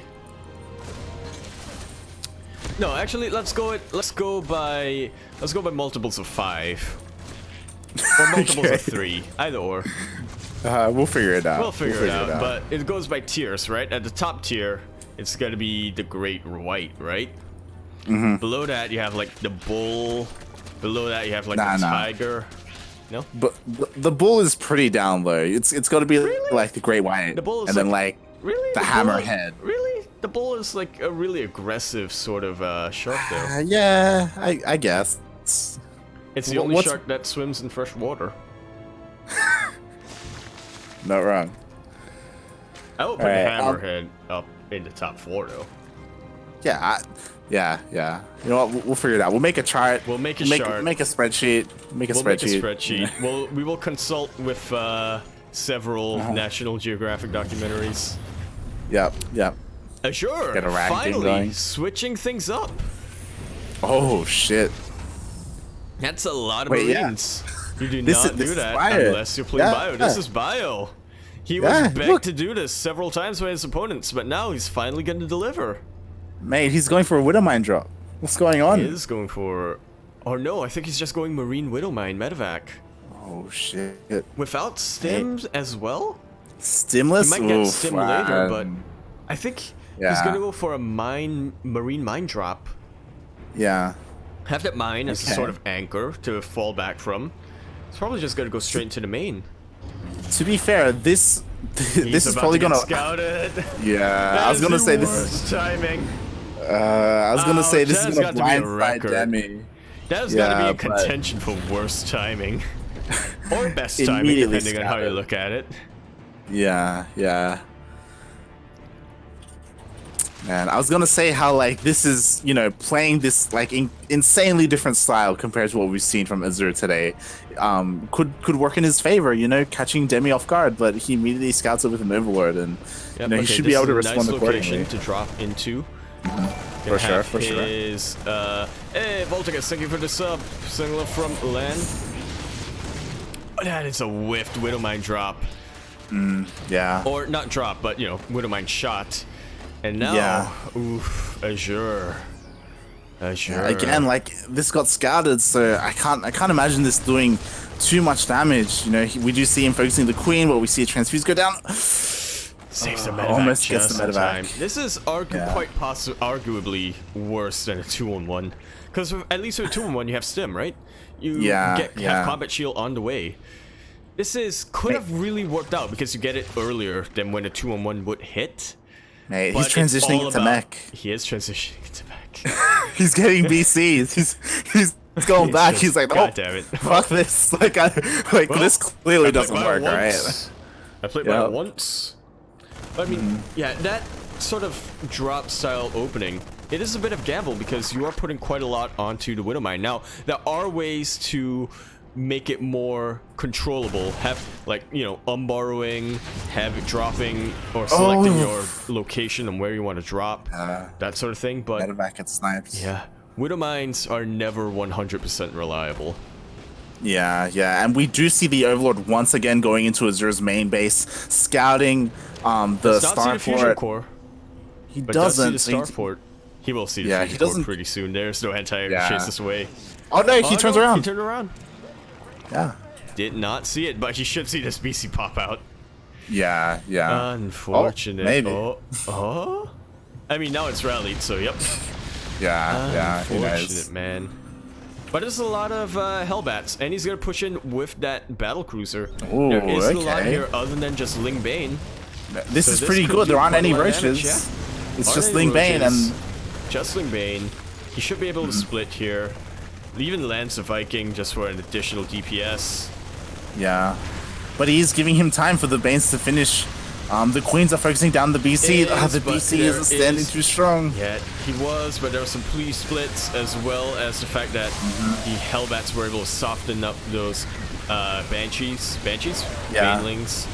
No, actually, let's go by multiples of 5. Or multiples of 3. Either or. We'll figure it out. We'll figure it out. But it goes by tiers, right? At the top tier, it's gonna be the Great White, right? Below that, you have like the Bull. Below that, you have like the Tiger. No? But the Bull is pretty down low. It's got to be like the Great White. The Bull is and then like the Hammerhead. Really? The Bull is like a really aggressive sort of shark, though. Yeah, I guess. It's the only shark that swims in fresh water. Not wrong. I will put the Hammerhead up in the top 4, though. Yeah. You know what? We'll figure it out. We'll make a chart. We'll make a chart. Make a spreadsheet. Make a spreadsheet. Yeah. We will consult with several National Geographic documentaries. Yep. Azure, Get a ranking finally going. switching things up. Oh shit! That's a lot of Marines. You do not do that Bio. unless you're playing Bio. This is Bio. He was begged to do this several times by his opponents, but now he's finally going to deliver. Mate, he's going for a Widowmine drop. What's going on? He is going for... Oh no, I think he's just going Marine Widowmine Medevac. Oh shit. Without stims as well? Stimless? He might get stim later, but I think he's going to go for a Marine Mine drop. Yeah. Have that mine as a sort of anchor to fall back from. It's probably just going to go straight into the main. To be fair, this is probably gonna scouted. Yeah, I was gonna say this is timing. I was gonna say this is gonna blindside Demi. That has got to be in contention for worst timing or best timing, depending on how you look at it. Yeah. Man, I was gonna say how like this is, you know, playing this like insanely different style compared to what we've seen from Azure today, could work in his favor, you know, catching Demi off guard, but he immediately scouts it with an Overlord, and you know, he should be able to respond accordingly. Nice location to drop into. For sure. Hey, Volticus, thank you for the sub. Single from Len. Oh, that is a whiffed Widowmine drop. Yeah. Or not drop, but you know, Widowmine shot. And now, oof, Azure. Yeah, again, like this got scouted, so I can't imagine this doing too much damage. You know, we do see him focusing the Queen, but we see a transfuse go down. Saves the medevac. Almost gets the medevac. This is arguably worse than a 2-on-1, because at least with a 2-on-1 you have stim, right? You have combat shield on the way. could have really worked out because you get it earlier than when a 2-on-1 would hit. Mate, But he's transitioning into mech. He is transitioning into mech. He's getting BCs. He's going back. He's like, oh, God damn it. fuck this. Like, this clearly doesn't work, right? I played by it once. But I mean, yeah, that sort of drop style opening, it is a bit of gamble because you are putting quite a lot onto the Widowmine. Now, there are ways to make it more controllable, have like, you know, unborrowing, have it dropping or selecting your location and where you want to drop, that sort of thing. But Medevac gets sniped. yeah, Widowmines are never 100% reliable. Yeah, and we do see the Overlord once again going into Azur's main base, scouting the starport. Core, he but doesn't does see the starport. He will see the fusion core pretty soon. There's no anti-air to chase this away. Oh no, he turns around. He turned around. Yeah. Did not see it, but he should see this BC pop out. Yeah. Unfortunate. Maybe. Oh. I mean, now it's rallied, so yep. Yeah. Unfortunate, man. But there's a lot of Hellbats, and he's gonna push in with that battle cruiser. Ooh, there isn't a lot here other than just Ling Bane. This is pretty good. There aren't any roaches. It's just Ling Bane and just Ling Bane. He should be able to split here. Even Lance the Viking just for an additional DPS. Yeah, but he's giving him time for the Banes to finish. The Queens are focusing down the BC. The BC isn't standing too strong. Yeah, he was, but there were some pre-splits as well as the fact that the Hellbats were able to soften up those Banshees? Yeah. Banelings.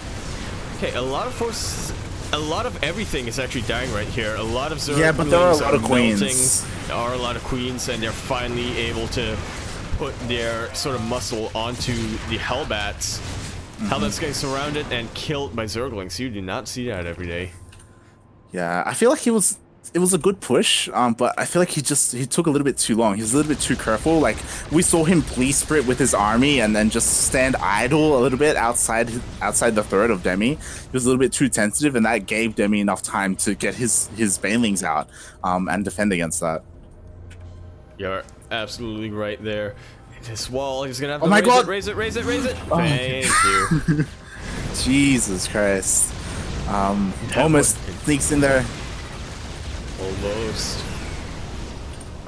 Okay, a lot of forces, a lot of everything is actually dying right here. A lot of Zerglings but there are a lot of Queens. Melting. There are a lot of Queens, and they're finally able to put their sort of muscle onto the Hellbats. Hellbats getting surrounded and killed by Zerglings. You do not see that every day. Yeah, I feel like it was a good push, but I feel like he took a little bit too long. He was a little bit too careful. Like, we saw him police sprint with his army and then just stand idle a little bit outside the third of Demi. He was a little bit too tentative, and that gave Demi enough time to get his Banelings out and defend against that. You're absolutely right there. This wall, he's gonna have to raise it. Oh, Thank you. Jesus Christ. Almost sneaks in there. Almost.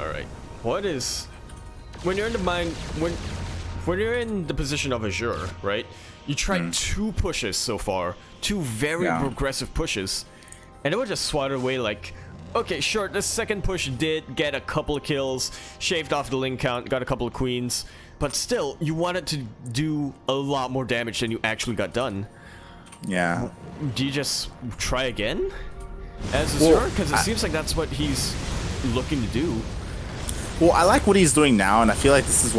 Alright. What is... When you're in the mine... When you're in the position of Azure, right? You tried 2 pushes so far. 2 very progressive pushes. And they were just swatted away like... Okay, sure, the second push did get a couple of kills, shaved off the Ling count, got a couple of queens, but still, you wanted to do a lot more damage than you actually got done. Yeah. Do you just try again? As Azure? Because it seems like that's what he's looking to do. Well, I like what he's doing now, and I feel like this is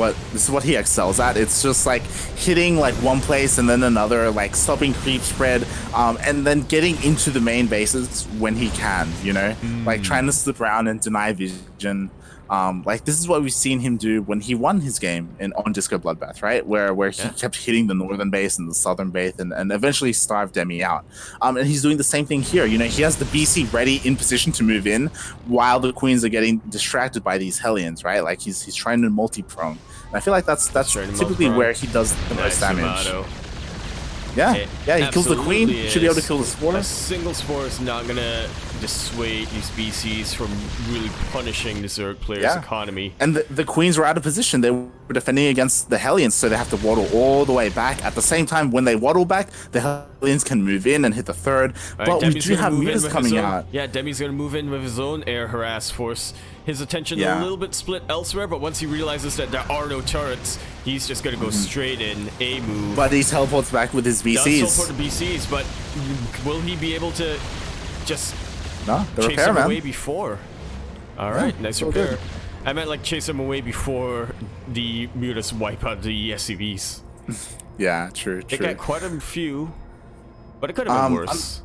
what he excels at. It's just like hitting like one place and then another, like stopping creep spread, and then getting into the main bases when he can, you know, like trying to slip around and deny vision. Like this is what we've seen him do when he won his game on Disco Bloodbath, right? Where he kept hitting the northern base and the southern base and eventually starved Demi out. And he's doing the same thing here. You know, he has the BC ready in position to move in while the Queens are getting distracted by these Hellions, right? Like he's trying to multi-prong. And I feel like that's typically where he does the most damage. Yeah, he kills the Queen, should be able to kill the Spore. A single Spore is not gonna dissuade these BCs from really punishing the Zerg player's economy. And the Queens were out of position. They were defending against the Hellions, so they have to waddle all the way back. At the same time, when they waddle back, the Hellions can move in and hit the third. But we do have mutas coming out. Yeah, Demi's gonna move in with his own air harass force. His attention a little bit split elsewhere, but once he realizes that there are no turrets, he's just gonna go straight in, A move. But he teleports back with his BCs. Does teleport the BCs, but will he be able to just chase repair, him away before? Alright, nice repair. Good. I meant like chase him away before the mutas wipe out the SCVs. Yeah, true. They got quite a few, but it could have been worse.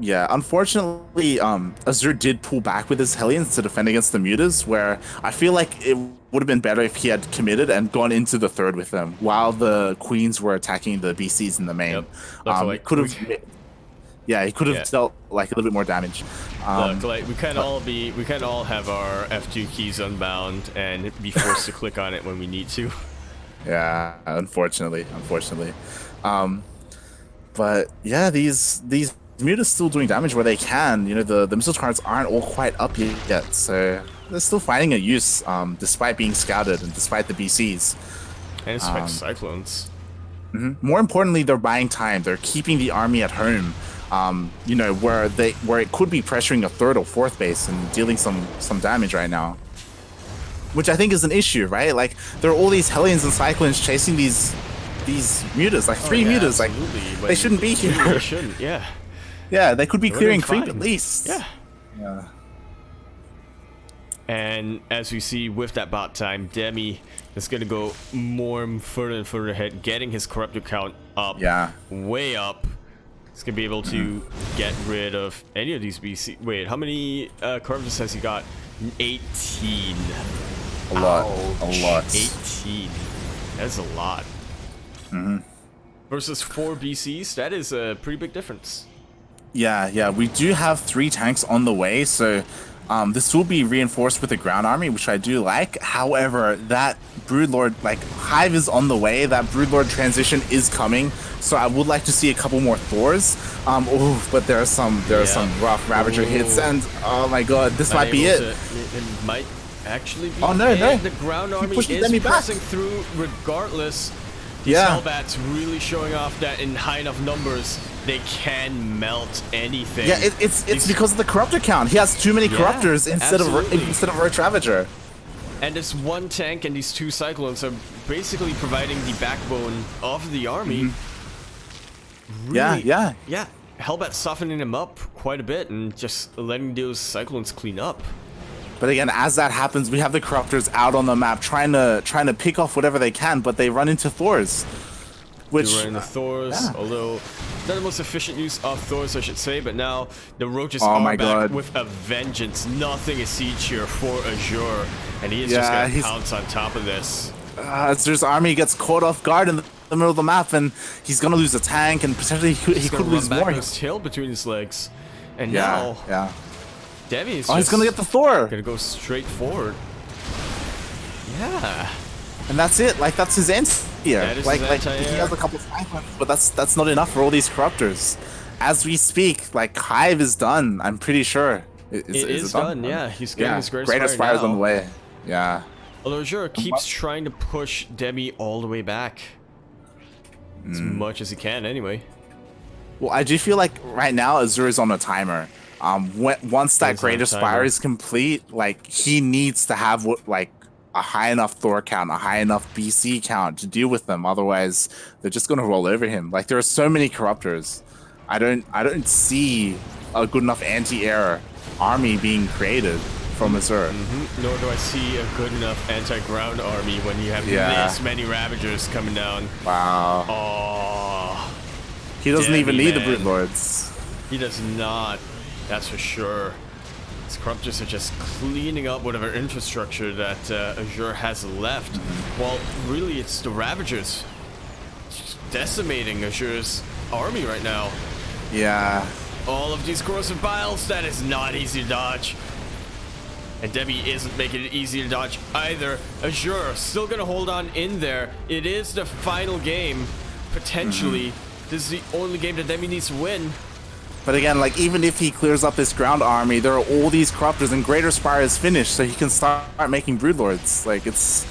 Yeah, unfortunately, Azure did pull back with his Hellions to defend against the mutas, where I feel like it would have been better if he had committed and gone into the third with them while the Queens were attacking the BCs in the main. Yep. Could have, he could have dealt like a little bit more damage. Look, like we can't all have our F2 keys unbound and be forced to click on it when we need to. Yeah, unfortunately. Um, but yeah, these mutas still doing damage where they can. You know, the missile cards aren't all quite up yet, so they're still finding a use, despite being scouted and despite the BCs. And it's like cyclones. More importantly, they're buying time. They're keeping the army at home. You know, where it could be pressuring a third or fourth base and dealing some damage right now. Which I think is an issue, right? Like there are all these Hellions and Cyclones chasing these mutas, like three mutas. Like they shouldn't be here. They shouldn't, yeah. Yeah, they could be clearing creep at least. Yeah. Yeah. And as we see with that bot time, Demi is going to go more further and further ahead, getting his corruptor count up, way up. He's going to be able to get rid of any of these BC. Wait, how many corruptors has he got? 18. A lot. Ouch. A lot. 18. That's a lot. Versus 4 BCs, that is a pretty big difference. Yeah, we do have 3 tanks on the way, so this will be reinforced with a ground army, which I do like. However, that Broodlord, like, Hive is on the way. That Broodlord transition is coming, so I would like to see a couple more Thors. But there are some rough Ravager hits, and oh my god, this might be it. It might actually be. Oh no! The ground army is pressing through regardless. Hellbats really showing off that in high enough numbers they can melt anything. Yeah, it's because of the corruptor count. He has too many corruptors instead of Roach Ravager. And this one tank and these 2 cyclones are basically providing the backbone of the army. Really, yeah. Hellbat softening him up quite a bit and just letting those cyclones clean up. But again, as that happens, we have the corruptors out on the map trying to pick off whatever they can, but they run into Thors. Which run into Thors, although not the most efficient use of Thors, I should say, but now the roaches are back with a vengeance. Nothing is siege here for Azure, and he is just gonna pounce on top of this. Azure's army gets caught off guard in the middle of the map, and he's gonna lose a tank, and potentially he could lose more. His tail between his legs, and now Devi is he's gonna get the Thor. Gonna go straight forward. Yeah. And that's it. Like that's his answer here. Like he has a couple of cyclones, but that's not enough for all these corruptors. As we speak, like Hive is done. I'm pretty sure. It is done. Yeah, he's getting his greatest fire's on the way. Yeah. Although Azure keeps trying to push Demi all the way back, as much as he can, anyway. Well, I do feel like right now Azure is on a timer. Once that greatest fire is complete, like he needs to have a high enough Thor count, a high enough BC count to deal with them. Otherwise, they're just gonna roll over him. Like there are so many corruptors. I don't see a good enough anti-air army being created from Azure. Nor do I see a good enough anti-ground army when you have this many Ravagers coming down. Wow. Oh. He doesn't even need the Broodlords. He does not. That's for sure. These corruptors are just cleaning up whatever infrastructure that Azure has left. Well, really, it's the Ravagers just decimating Azure's army right now. Yeah. All of these corrosive biles, that is not easy to dodge. And Debbie isn't making it easy to dodge either. Azure still gonna hold on in there. It is the final game, potentially. This is the only game that Debbie needs to win. But again, like even if he clears up his ground army, there are all these corruptors, and Greater Spire is finished, so he can start making Broodlords. Like it's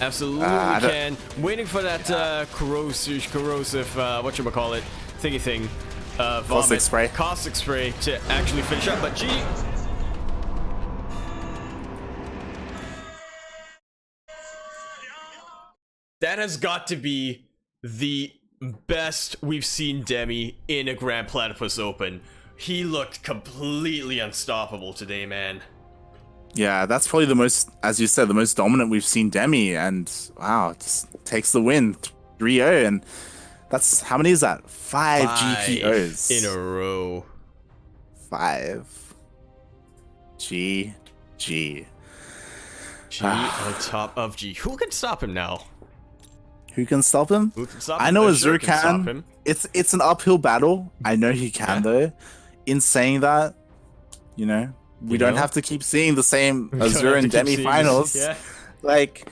absolutely can. Waiting for that corrosive whatchamacallit thingy thing, caustic spray to actually finish up. But gee. That has got to be the best we've seen Demi in a Grand Platypus Open. He looked completely unstoppable today, man. Yeah, that's probably the most, as you said, the most dominant we've seen Demi, and wow, just takes the win 3-0, and that's, how many is that? 5 GPOs in a row. 5. G on top of G. Who can stop him now? Who can stop him? Who can stop him? I know Azure can. It's an uphill battle. I know he can though. In saying that, you know, we don't have to keep seeing the same Azure and Demi finals. Like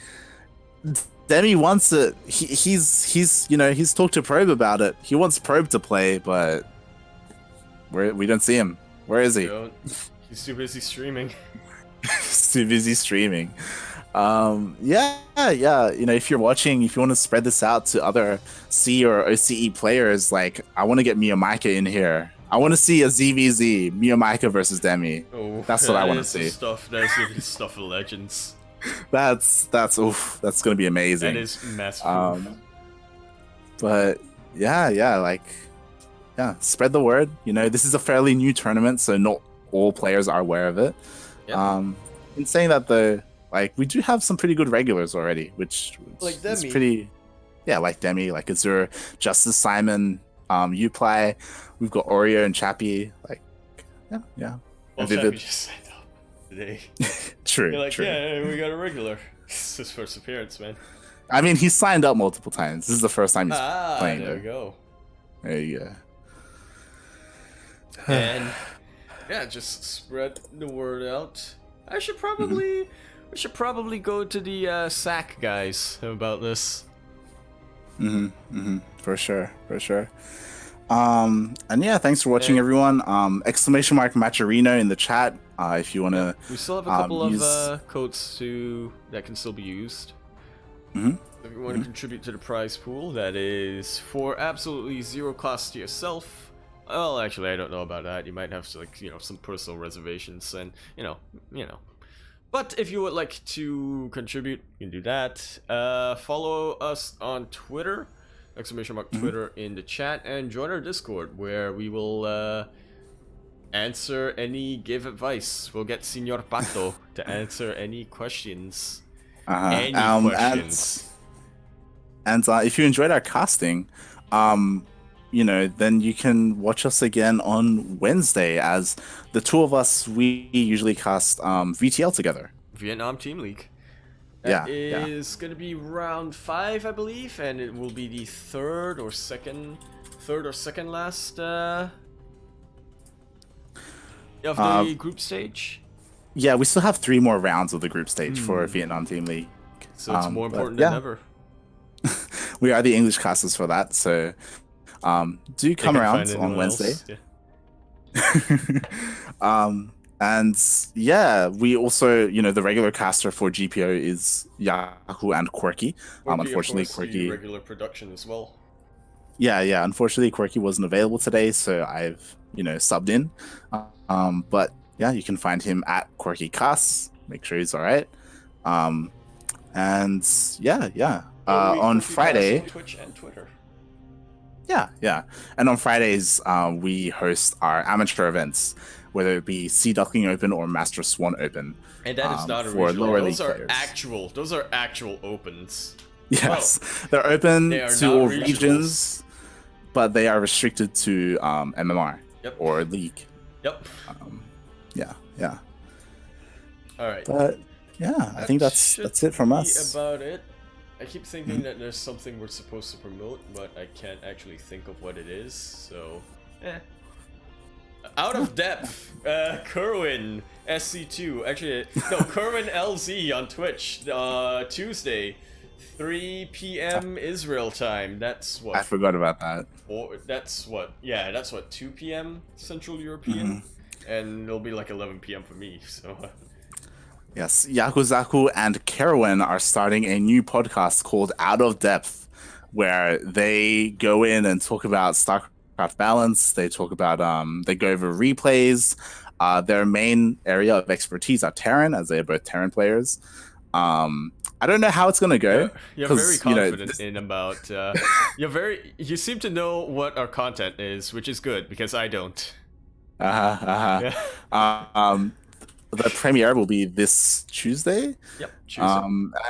Demi wants it. He's talked to Probe about it. He wants Probe to play, but we don't see him. Where is he? He's too busy streaming. He's too busy streaming. Yeah. If you're watching, if you want to spread this out to other C or OCE players, like I want to get Miyamaka in here. I want to see a ZVZ Miyamaka versus Demi. Oh, that's what I want to see. Stuff. That's gonna be stuff of legends. That's gonna be amazing. That is massive. But yeah, spread the word. This is a fairly new tournament, so not all players are aware of it. Yep. In saying that though, like we do have some pretty good regulars already, which like Demi. Is pretty, like Demi, like Azure, Justice, Simon, Uplay. We've got Oreo and Chappie. Like, yeah. Well, Chappie just signed up today. True. You're like, true. Yeah, we got a regular. It's his first appearance, man. I mean, he's signed up multiple times. This is the first time he's playing. There we go. There you go. And yeah, just spread the word out. We should probably go to the SAC guys about this. For sure. And yeah, thanks for watching, everyone. Exclamation mark Macherino in the chat. If you wanna, we still have a couple of codes that can still be used. If you want to contribute to the prize pool, that is for absolutely zero cost to yourself. Well, actually, I don't know about that. You might have to, like, some personal reservations, and But if you would like to contribute, you can do that. Follow us on Twitter, exclamation mark Twitter in the chat, and join our Discord where we will answer give advice. We'll get Senor Pato to answer any questions. Any questions. And if you enjoyed our casting, then you can watch us again on Wednesday, as the two of us, we usually cast VTL together. Vietnam Team League. That is going to be round 5, I believe, and it will be the third or second last of the group stage. Yeah, we still have 3 more rounds of the group stage for Vietnam Team League. So it's more important than ever. We are the English casters for that, so do come around on Wednesday. And yeah, we also, the regular caster for GPO is Yakuzaku and Quirky. Unfortunately, Quirky regular production as well. Yeah. Unfortunately, Quirky wasn't available today, so I've subbed in. But yeah, you can find him at Quirky Casts. Make sure he's all right. And yeah. On Friday, on Twitch and Twitter. Yeah. And on Fridays, we host our amateur events, whether it be Sea Duckling Open or Master Swan Open. And that is not a for regional. lower Those league are players. those are actual opens. Yes, they're open to all regions, but they are restricted to MMR or League. Yep. Yeah. All right. But yeah, I think that's it from us. About it. I keep thinking that there's something we're supposed to promote, but I can't actually think of what it is, so Out of Depth, Kerwin SC2, actually, no, Kerwin LZ on Twitch, Tuesday, 3 p.m. Israel time. That's what? I forgot about that. That's what? Yeah, that's what, 2 p.m. Central European? And it'll be like 11 p.m. for me, so... Yes, Yakuzaku and Kerwin are starting a new podcast called Out of Depth, where they go in and talk about StarCraft balance. They talk about they go over replays. Their main area of expertise are Terran, as they are both Terran players. I don't know how it's gonna go. You're very confident in about. You seem to know what our content is, which is good because I don't. The premiere will be this Tuesday. Yep, Tuesday.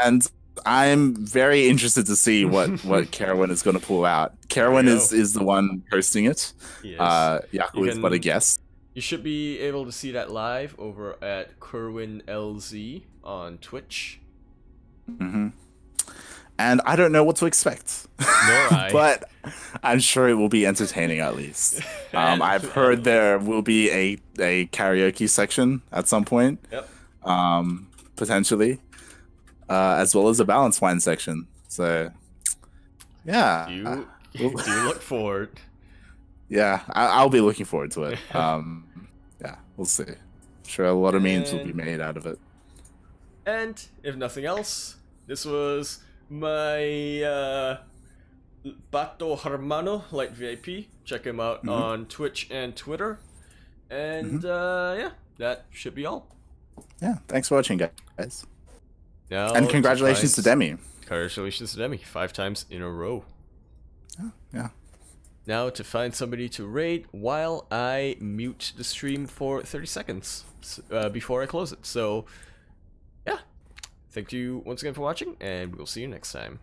And I'm very interested to see what Kerwin is going to pull out. Kerwin is the one hosting it. Yaku is but a guest. You should be able to see that live over at Kerwin LZ on Twitch. And I don't know what to expect. Nor I. But I'm sure it will be entertaining at least. I've heard there will be a karaoke section at some point. Yep. Potentially. As well as a balance wine section. So yeah, Do you Well- do you look forward? yeah, I'll be looking forward to it. Yeah, we'll see. Sure, a lot of memes will be And- made out of it. And if nothing else, this was my Bato Hermano Light VIP. Check him out on Twitch and Twitter. And yeah, that should be all. Yeah, thanks for watching, guys. Now And congratulations to find- Demi. Congratulations to Demi, 5 times in a row. Yeah. Now to find somebody to raid while I mute the stream for 30 seconds before I close it. So, yeah. Thank you once again for watching, and we'll see you next time.